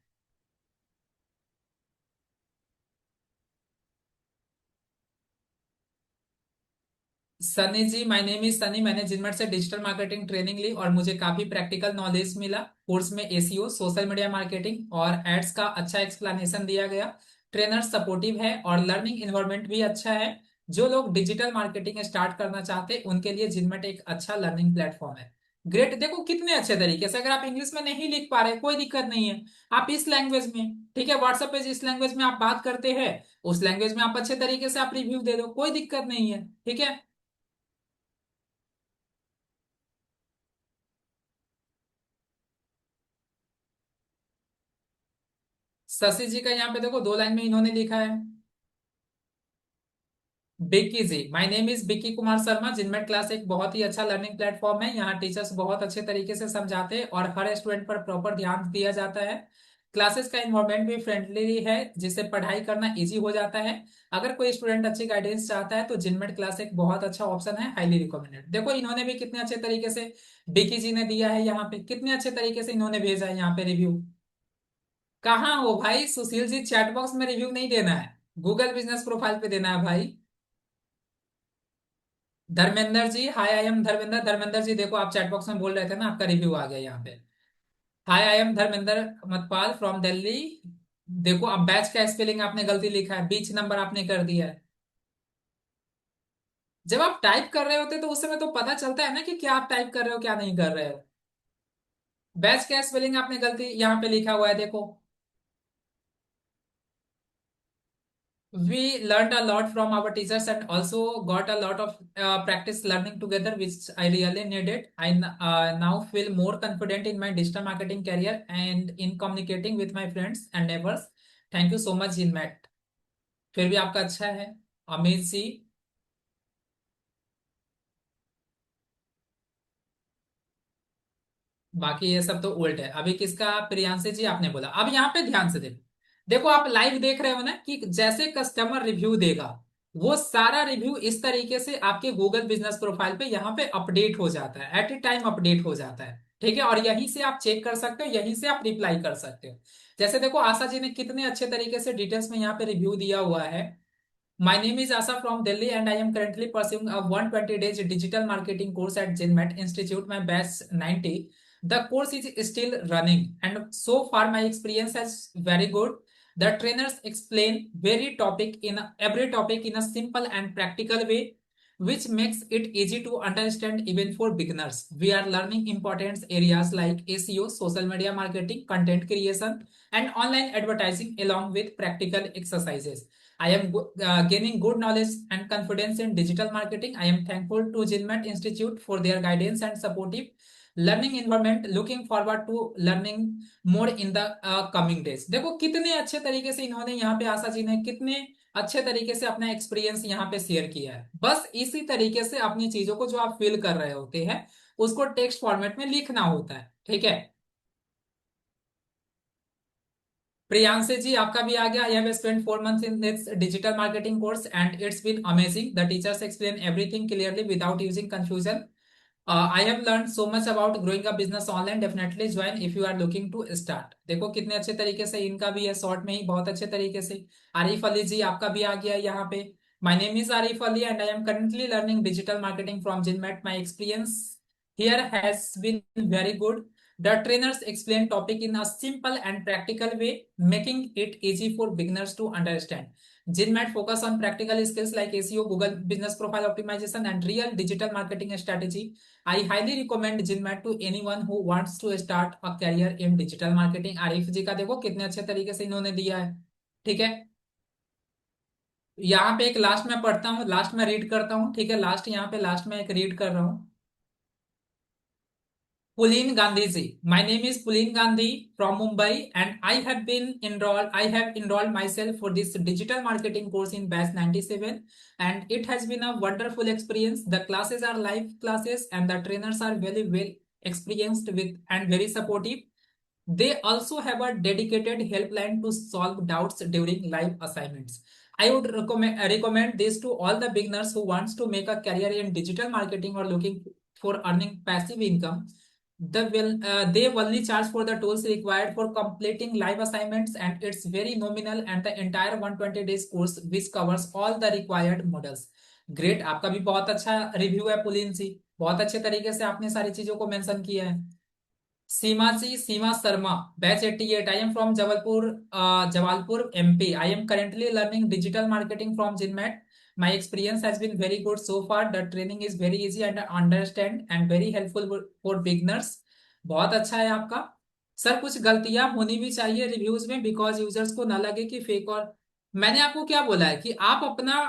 सनी जी, माय नेम इज सनी। मैंने जिनमेट से डिजिटल मार्केटिंग ट्रेनिंग ली और मुझे काफी प्रैक्टिकल नॉलेज मिला। कोर्स में एसीओ, सोशल मीडिया मार्केटिंग और एड्स का अच्छा एक्सप्लेनेशन दिया गया। ट्रेनर सपोर्टिव है और लर्निंग इन्वायरमेंट भी अच्छा है। जो लोग डिजिटल मार्केटिंग स्टार्ट करना चाहते हैं उनके लिए जिनमेट एक अच्छा लर्निंग प्लेटफॉर्म है। ग्रेट, देखो कितने अच्छे तरीके से, अगर आप इंग्लिश में नहीं लिख पा रहे कोई दिक्कत नहीं है, आप इस लैंग्वेज में, ठीक है, व्हाट्सएप पे जिस लैंग्वेज में आप बात करते हैं उस लैंग्वेज में आप अच्छे तरीके से आप रिव्यू दे दो, कोई दिक्कत नहीं है। ठीक है? शशि जी का यहाँ पे देखो दो लाइन में इन्होंने लिखा है। Bikki ji, my name is Bikki Kumar Sharma. जिनमें क्लास एक बहुत ही अच्छा लर्निंग प्लेटफॉर्म है। यहाँ टीचर्स बहुत अच्छे तरीके से समझाते हैं और हर स्टूडेंट पर प्रॉपर ध्यान दिया जाता है। क्लासेस का इन्वायरमेंट भी फ्रेंडली है जिससे पढ़ाई करना इजी हो जाता है। अगर कोई स्टूडेंट अच्छी गाइडेंस चाहता है तो जिनमेट क्लास एक बहुत अच्छा ऑप्शन है, हाईली रिकमेंडेड। देखो इन्होंने भी कितने अच्छे तरीके से, बिक्की जी ने दिया है यहाँ पे, कितने अच्छे तरीके से इन्होंने भेजा है यहाँ पे रिव्यू। कहाँ हो भाई सुशील जी? चैट बॉक्स में रिव्यू नहीं देना है, गूगल बिजनेस प्रोफाइल पे देना है भाई। धर्मेंद्र जी, हाय आई एम धर्मेंद्र। धर्मेंद्र जी देखो आप चैट बॉक्स में बोल रहे थे ना, आपका रिव्यू आ गया यहाँ पे। Hi I am Dharmendra Matpal from Delhi. देखो अब बैच का स्पेलिंग आपने गलती लिखा है, बीच नंबर आपने कर दिया है। जब आप टाइप कर रहे होते तो उस समय तो पता चलता है ना कि क्या आप टाइप कर रहे हो क्या नहीं कर रहे हो। बैच का स्पेलिंग आपने गलती यहाँ पे लिखा हुआ है देखो। We learned a lot from our teachers and also got a lot of practice learning together, which I really needed. I now feel more confident in my digital marketing career and in communicating with my friends and neighbors. Thank you so much, Jinmat. फिर भी आपका अच्छा है। अमित जी, बाकी ये सब तो उल्ट है। अभी किसका? प्रियांशी जी आपने बोला। अब यहाँ पे ध्यान से देखो, देखो आप लाइव देख रहे हो ना कि जैसे कस्टमर रिव्यू देगा वो सारा रिव्यू इस तरीके से आपके गूगल बिजनेस प्रोफाइल पे यहाँ पे अपडेट हो जाता है, एट ए टाइम अपडेट हो जाता है। ठीक है? और यहीं से आप चेक कर सकते हो, यहीं से आप रिप्लाई कर सकते हो। जैसे देखो आशा जी ने कितने अच्छे तरीके से डिटेल्स में यहाँ पे रिव्यू दिया हुआ है। My name is Asa from Delhi and I am currently pursuing a 120 days digital marketing course at Zinmat Institute, my batch 90. The course is still running, and so far my experience is very good. The trainers explain every topic in a simple and practical way, which makes it easy to understand even for beginners. We are learning important areas like SEO, social media marketing, content creation, and online advertising along with practical exercises. I am gaining good knowledge and confidence in digital marketing. I am thankful to Ginmat Institute for their guidance and supportive learning environment. Looking forward to learning more in the coming days. देखो कितने अच्छे तरीके से इन्होंने यहाँ पे आशा जी ने कितने अच्छे तरीके से अपना एक्सपीरियंस यहाँ पे शेयर किया है। बस इसी तरीके से अपनी चीजों को जो आप फील कर रहे होते हैं उसको टेक्स्ट फॉर्मेट में लिखना होता है। ठीक है। प्रियांशु जी आपका भी आ गया। I have spent 4 months in this digital marketing course and it's been amazing. The teachers explain everything clearly without using confusion. I have learned so much about growing a business online. Definitely join if you are looking to start. देखो कितने अच्छे तरीके से इनका भी है, शॉर्ट में ही बहुत अच्छे तरीके से। आरिफ अली जी आपका भी आ गया यहाँ पे। My name is Arif Ali and I am currently learning digital marketing from Ginmat. My experience here has been very good. The trainers explain topic in a simple and practical way, making it easy for beginners to understand. Ginmat focus on practical skills like SEO, Google Business Profile Optimization, and real digital marketing strategy. I highly recommend Ginmat to anyone who wants to start a career in digital marketing. Arif जी का देखो कितने अच्छे तरीके से इन्होंने दिया है। ठीक है। यहाँ पे एक लास्ट में पढ़ता हूँ, लास्ट में रीड करता हूँ। ठीक है, लास्ट यहाँ पे लास्ट में एक रीड कर रहा हूँ। Pulin Gandhi ji. My name is Pulin Gandhi from Mumbai and I have enrolled myself for this digital marketing course in batch 97 and it has been a wonderful experience. The classes are live classes and the trainers are very well experienced with and very supportive. They also have a dedicated helpline to solve doubts during live assignments. I would recommend this to all the beginners who wants to make a career in digital marketing or looking for earning passive income. They only charge for the tools required for completing live assignments and it's very nominal and the entire 120 days course which covers all the required models. Great, आपका भी बहुत अच्छा रिव्यू है पुलिन जी। बहुत अच्छे तरीके से आपने सारी चीजों को मेंशन किया है। Seema ji, Seema Sharma, batch 88। I am from Jabalpur, Jawalpur MP। I am currently learning digital marketing from Jinmate. My experience has been very good so far. The training is very easy and understand and very helpful for beginners. बहुत अच्छा है आपका। सर कुछ गलतियां होनी भी चाहिए रिव्यूज में बिकॉज यूजर्स को ना लगे कि फेक। और मैंने आपको क्या बोला है कि आप अपना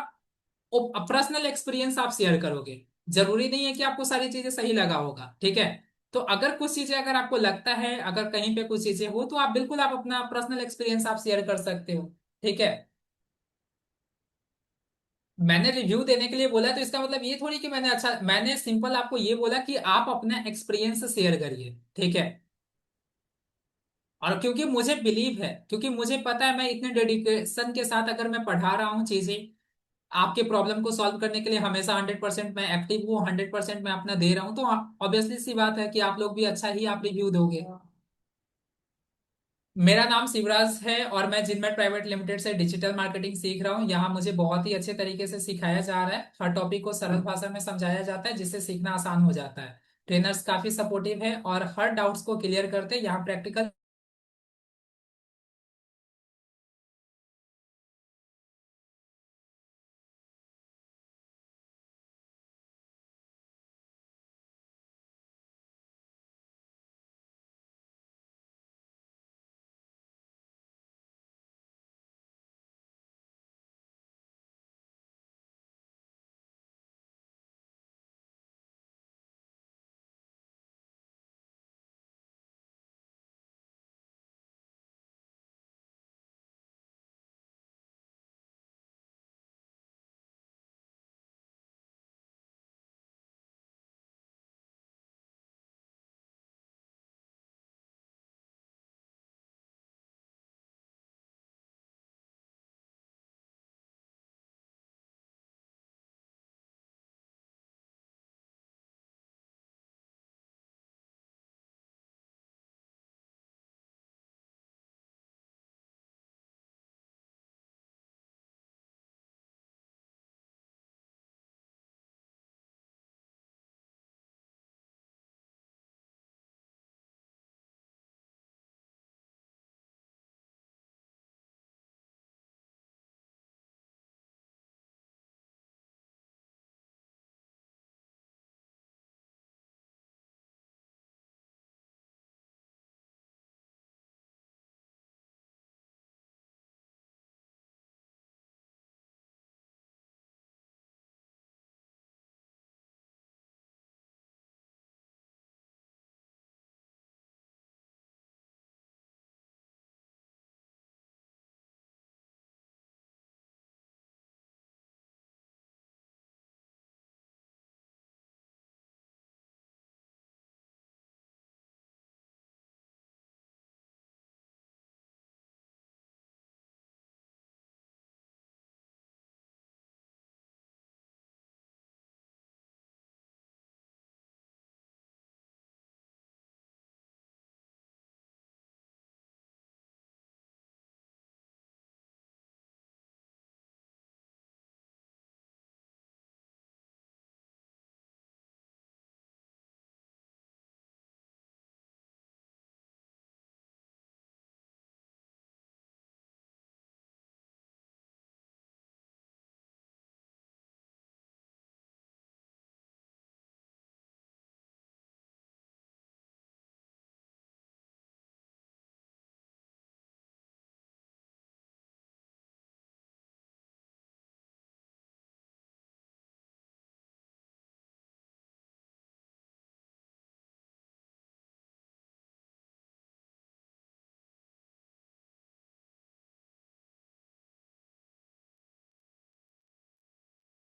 पर्सनल एक्सपीरियंस आप शेयर करोगे। जरूरी नहीं है कि आपको सारी चीजें सही लगा होगा। ठीक है। तो अगर कुछ चीजें अगर आपको लगता है अगर कहीं पे कुछ चीजें हो तो आप बिल्कुल आप अपना पर्सनल एक्सपीरियंस आप शेयर कर सकते हो। ठीक है। मैंने रिव्यू देने के लिए बोला तो इसका मतलब ये थोड़ी कि मैंने सिंपल आपको ये बोला कि आप अपना एक्सपीरियंस शेयर करिए। ठीक है। और क्योंकि मुझे बिलीव है, क्योंकि मुझे पता है मैं इतने डेडिकेशन के साथ अगर मैं पढ़ा रहा हूँ चीजें आपके प्रॉब्लम को सॉल्व करने के लिए हमेशा 100% मैं एक्टिव हूँ, 100% मैं अपना दे रहा हूँ, तो ऑब्वियसली सी बात है कि आप लोग भी अच्छा ही आप रिव्यू दोगे। मेरा नाम शिवराज है और मैं जिनमेट प्राइवेट लिमिटेड से डिजिटल मार्केटिंग सीख रहा हूँ। यहाँ मुझे बहुत ही अच्छे तरीके से सिखाया जा रहा है। हर टॉपिक को सरल भाषा में समझाया जाता है जिससे सीखना आसान हो जाता है। ट्रेनर्स काफी सपोर्टिव है और हर डाउट्स को क्लियर करते हैं। यहाँ प्रैक्टिकल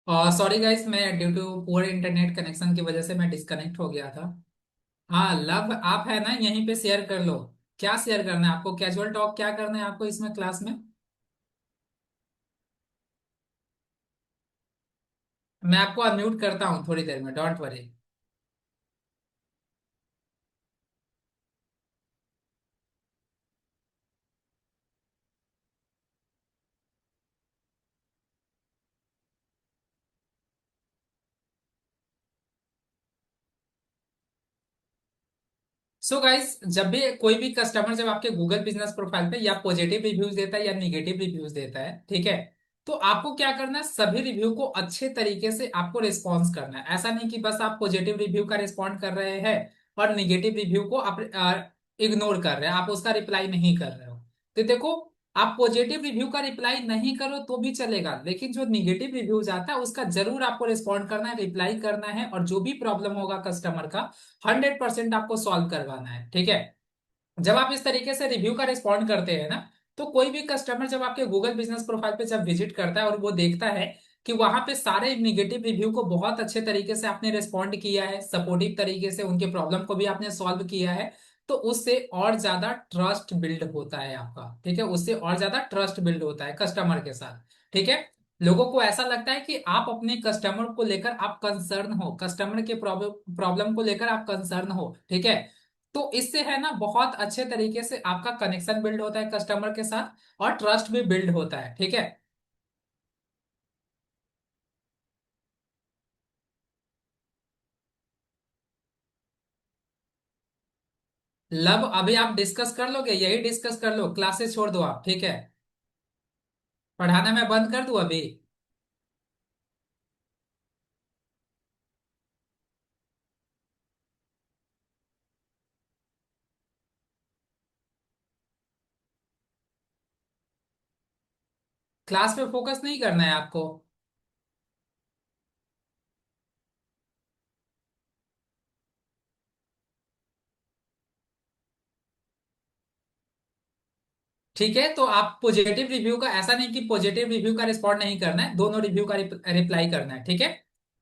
सॉरी गाइस, मैं due to poor internet connection की वजह से मैं डिस्कनेक्ट हो गया था। हाँ लव, आप है ना यहीं पे शेयर कर लो। क्या शेयर करना है आपको? कैजुअल टॉक क्या करना है आपको इसमें क्लास में? मैं आपको अनम्यूट करता हूँ थोड़ी देर में, डोंट वरी। सो गाइस, जब भी कोई भी कस्टमर जब आपके गूगल बिजनेस प्रोफाइल पे या पॉजिटिव रिव्यूज देता है या निगेटिव रिव्यूज देता है, ठीक है, तो आपको क्या करना है, सभी रिव्यू को अच्छे तरीके से आपको रिस्पॉन्स करना है। ऐसा नहीं कि बस आप पॉजिटिव रिव्यू का रिस्पॉन्ड कर रहे हैं और निगेटिव रिव्यू को आप इग्नोर कर रहे हैं, आप उसका रिप्लाई नहीं कर रहे हो। तो देखो, आप पॉजिटिव रिव्यू का रिप्लाई नहीं करो तो भी चलेगा, लेकिन जो निगेटिव रिव्यूज आता है उसका जरूर आपको रिस्पॉन्ड करना है, रिप्लाई करना है, और जो भी प्रॉब्लम होगा कस्टमर का 100% आपको सॉल्व करवाना है, ठीक है। जब आप इस तरीके से रिव्यू का रिस्पॉन्ड करते हैं ना, तो कोई भी कस्टमर जब आपके गूगल बिजनेस प्रोफाइल पे जब विजिट करता है और वो देखता है कि वहां पे सारे निगेटिव रिव्यू को बहुत अच्छे तरीके से आपने रिस्पॉन्ड किया है, सपोर्टिव तरीके से उनके प्रॉब्लम को भी आपने सॉल्व किया है, तो उससे और ज्यादा ट्रस्ट बिल्ड होता है आपका, ठीक है, उससे और ज्यादा ट्रस्ट बिल्ड होता है कस्टमर के साथ, ठीक है। लोगों को ऐसा लगता है कि आप अपने कस्टमर को लेकर आप कंसर्न हो, कस्टमर के प्रॉब्लम प्रॉब्लम को लेकर आप कंसर्न हो, ठीक है। तो इससे है ना बहुत अच्छे तरीके से आपका कनेक्शन बिल्ड होता है कस्टमर के साथ और ट्रस्ट भी बिल्ड होता है, ठीक है। लब, अभी आप डिस्कस कर लोगे, यही डिस्कस कर लो, क्लासेस छोड़ दो आप, ठीक है। पढ़ाना मैं बंद कर दूं अभी? क्लास पे फोकस नहीं करना है आपको? ठीक है, तो आप पॉजिटिव रिव्यू का, ऐसा नहीं कि पॉजिटिव रिव्यू का रिस्पॉन्ड नहीं करना है, दोनों रिव्यू का रिप्लाई करना है, ठीक है।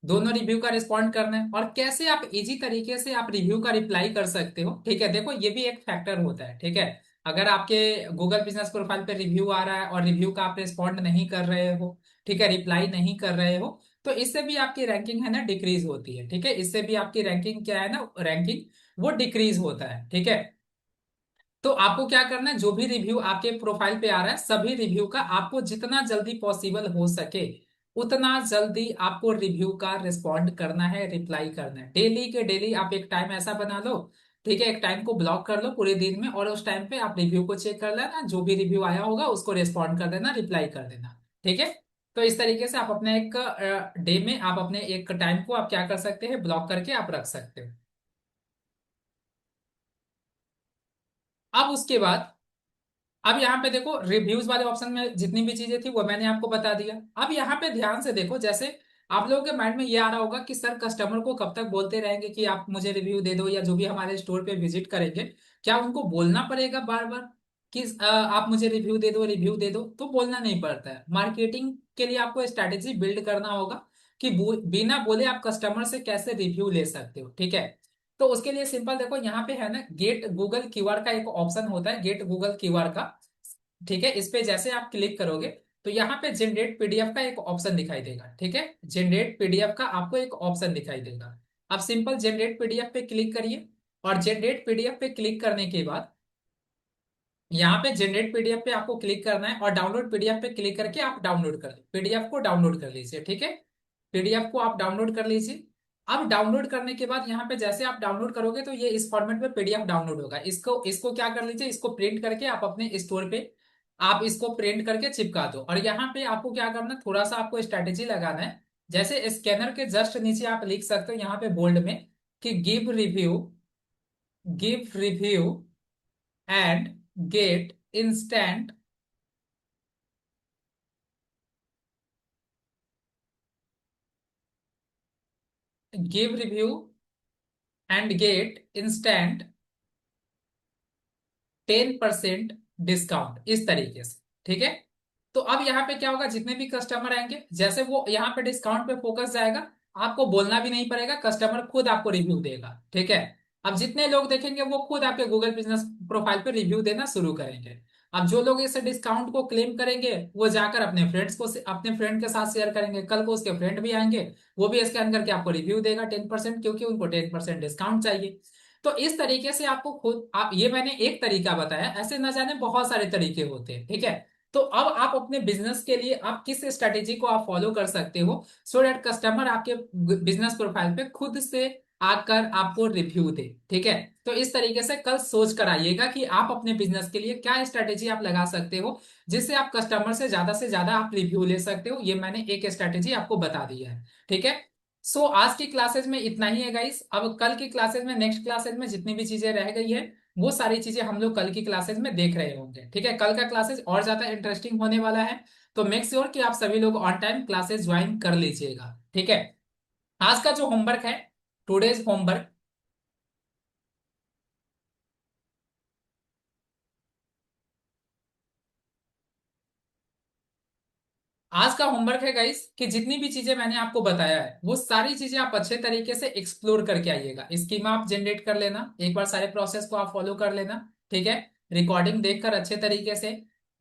दोनों रिव्यू का रिस्पॉन्ड करना है, और कैसे आप इजी तरीके से आप रिव्यू का रिप्लाई कर सकते हो, ठीक है। देखो, ये भी एक फैक्टर होता है, ठीक है। अगर आपके गूगल बिजनेस प्रोफाइल पे रिव्यू आ रहा है और रिव्यू का आप रिस्पॉन्ड नहीं कर रहे हो, ठीक है, रिप्लाई नहीं कर रहे हो, तो इससे भी आपकी रैंकिंग है ना डिक्रीज होती है, ठीक है। इससे भी आपकी रैंकिंग क्या है ना, रैंकिंग वो डिक्रीज होता है, ठीक है। तो आपको क्या करना है, जो भी रिव्यू आपके प्रोफाइल पे आ रहा है, सभी रिव्यू का आपको जितना जल्दी पॉसिबल हो सके उतना जल्दी आपको रिव्यू का रिस्पॉन्ड करना है, रिप्लाई करना है। डेली के डेली आप एक टाइम ऐसा बना लो, ठीक है, एक टाइम को ब्लॉक कर लो पूरे दिन में, और उस टाइम पे आप रिव्यू को चेक कर लेना, जो भी रिव्यू आया होगा उसको रिस्पॉन्ड कर देना, रिप्लाई कर देना, ठीक है। तो इस तरीके से आप अपने एक डे में आप अपने एक टाइम को आप क्या कर सकते हैं, ब्लॉक करके आप रख सकते हो। अब उसके बाद, अब यहाँ पे देखो, रिव्यूज वाले ऑप्शन में जितनी भी चीजें थी वो मैंने आपको बता दिया। अब यहाँ पे ध्यान से देखो, जैसे आप लोगों के माइंड में ये आ रहा होगा कि सर कस्टमर को कब तक बोलते रहेंगे कि आप मुझे रिव्यू दे दो, या जो भी हमारे स्टोर पे विजिट करेंगे क्या उनको बोलना पड़ेगा बार बार कि आप मुझे रिव्यू दे दो, रिव्यू दे दो? तो बोलना नहीं पड़ता है। मार्केटिंग के लिए आपको स्ट्रैटेजी बिल्ड करना होगा कि बिना बोले आप कस्टमर से कैसे रिव्यू ले सकते हो, ठीक है। तो उसके लिए सिंपल देखो, यहाँ पे है ना गेट गूगल क्यूआर का एक ऑप्शन होता है, गेट गूगल क्यूआर का, ठीक है। इस पे जैसे आप क्लिक करोगे तो यहाँ पे जनरेट पीडीएफ का एक ऑप्शन दिखाई देगा, ठीक है। जनरेट पीडीएफ का आपको एक ऑप्शन दिखाई देगा। आप सिंपल जनरेट पीडीएफ पे क्लिक करिए, और जनरेट पीडीएफ पे क्लिक करने के बाद यहाँ पे जनरेट पीडीएफ पे आपको क्लिक करना है, और डाउनलोड पीडीएफ पे क्लिक करके आप डाउनलोड कर लीजिए, पीडीएफ को डाउनलोड कर लीजिए, ठीक है। पीडीएफ को आप डाउनलोड कर लीजिए। अब डाउनलोड करने के बाद यहाँ पे जैसे आप डाउनलोड करोगे तो ये इस फॉर्मेट में पीडीएफ डाउनलोड होगा। इसको इसको क्या कर लीजिए, इसको प्रिंट करके आप अपने स्टोर पे आप इसको प्रिंट करके चिपका दो। और यहाँ पे आपको क्या करना है, थोड़ा सा आपको स्ट्रेटेजी लगाना है। जैसे स्कैनर के जस्ट नीचे आप लिख सकते हो यहाँ पे बोल्ड में कि give review and get instant, give review and get instant 10% discount, इस तरीके से, ठीक है। तो अब यहाँ पे क्या होगा, जितने भी कस्टमर आएंगे, जैसे वो यहाँ पे डिस्काउंट पे फोकस जाएगा, आपको बोलना भी नहीं पड़ेगा, कस्टमर खुद आपको रिव्यू देगा। ठीक है। अब जितने लोग देखेंगे वो खुद आपके गूगल बिजनेस प्रोफाइल पे रिव्यू देना शुरू करेंगे। अब जो लोग इस डिस्काउंट को क्लेम करेंगे वो जाकर अपने फ्रेंड्स को, अपने फ्रेंड के साथ शेयर करेंगे, कल को उसके फ्रेंड भी आएंगे, वो भी स्कैन करके आपको रिव्यू देगा 10%, क्योंकि उनको 10% डिस्काउंट चाहिए। तो इस तरीके से आपको खुद, आप ये मैंने एक तरीका बताया, ऐसे न जाने बहुत सारे तरीके होते हैं। ठीक है। तो अब आप अपने बिजनेस के लिए आप किस स्ट्रेटेजी को आप फॉलो कर सकते हो, सो दैट कस्टमर आपके बिजनेस प्रोफाइल पे खुद से आकर आपको रिव्यू दे। ठीक है। तो इस तरीके से कल सोच कर आइएगा कि आप अपने बिजनेस के लिए क्या स्ट्रेटेजी आप लगा सकते हो, जिससे आप कस्टमर से ज्यादा आप रिव्यू ले सकते हो। ये मैंने एक स्ट्रेटेजी आपको बता दी है। ठीक है। सो आज की क्लासेज में इतना ही है गाइस। अब कल की क्लासेज में, नेक्स्ट क्लासेज में जितनी भी चीजें रह गई है, वो सारी चीजें हम लोग कल की क्लासेज में देख रहे होंगे। ठीक है। कल का क्लासेज और ज्यादा इंटरेस्टिंग होने वाला है। तो मेक श्योर कि आप सभी लोग ऑन टाइम क्लासेस ज्वाइन कर लीजिएगा। ठीक है। आज का जो होमवर्क है, टुडेज होमवर्क, आज का होमवर्क है गाइस कि जितनी भी चीजें मैंने आपको बताया है वो सारी चीजें आप अच्छे तरीके से एक्सप्लोर करके आइएगा। स्कीमा आप जनरेट कर लेना, एक बार सारे प्रोसेस को आप फॉलो कर लेना। ठीक है। रिकॉर्डिंग देखकर अच्छे तरीके से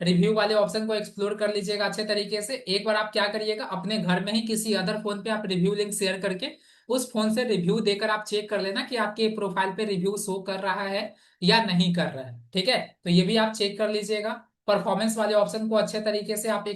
रिव्यू वाले ऑप्शन को एक्सप्लोर कर लीजिएगा अच्छे तरीके से। एक बार आप क्या करिएगा, अपने घर में ही किसी अदर फोन पे आप रिव्यू लिंक शेयर करके उस फोन से रिव्यू देकर आप चेक कर लेना कि आपके प्रोफाइल पे रिव्यू शो कर रहा है या नहीं कर रहा है। ठीक है। तो ये भी आप चेक कर लीजिएगा। परफॉर्मेंस वाले ऑप्शन को अच्छे तरीके से आप